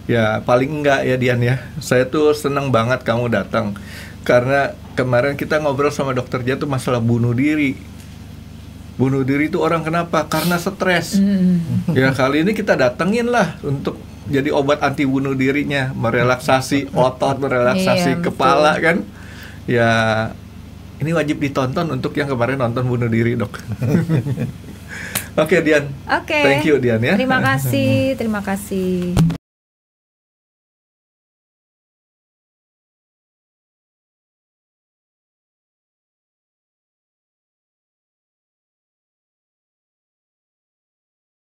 ya paling enggak ya Dian ya. Saya tuh seneng banget kamu datang karena kemarin kita ngobrol sama dokter Jaya tuh masalah bunuh diri. Bunuh diri itu orang kenapa? Karena stres. Ya kali ini kita datengin lah untuk jadi obat anti bunuh dirinya, merelaksasi otot, merelaksasi Iya, kepala kan. Ya ini wajib ditonton untuk yang kemarin nonton bunuh diri Dok. Oke Dian. Oke. Thank you Dian ya. Terima kasih.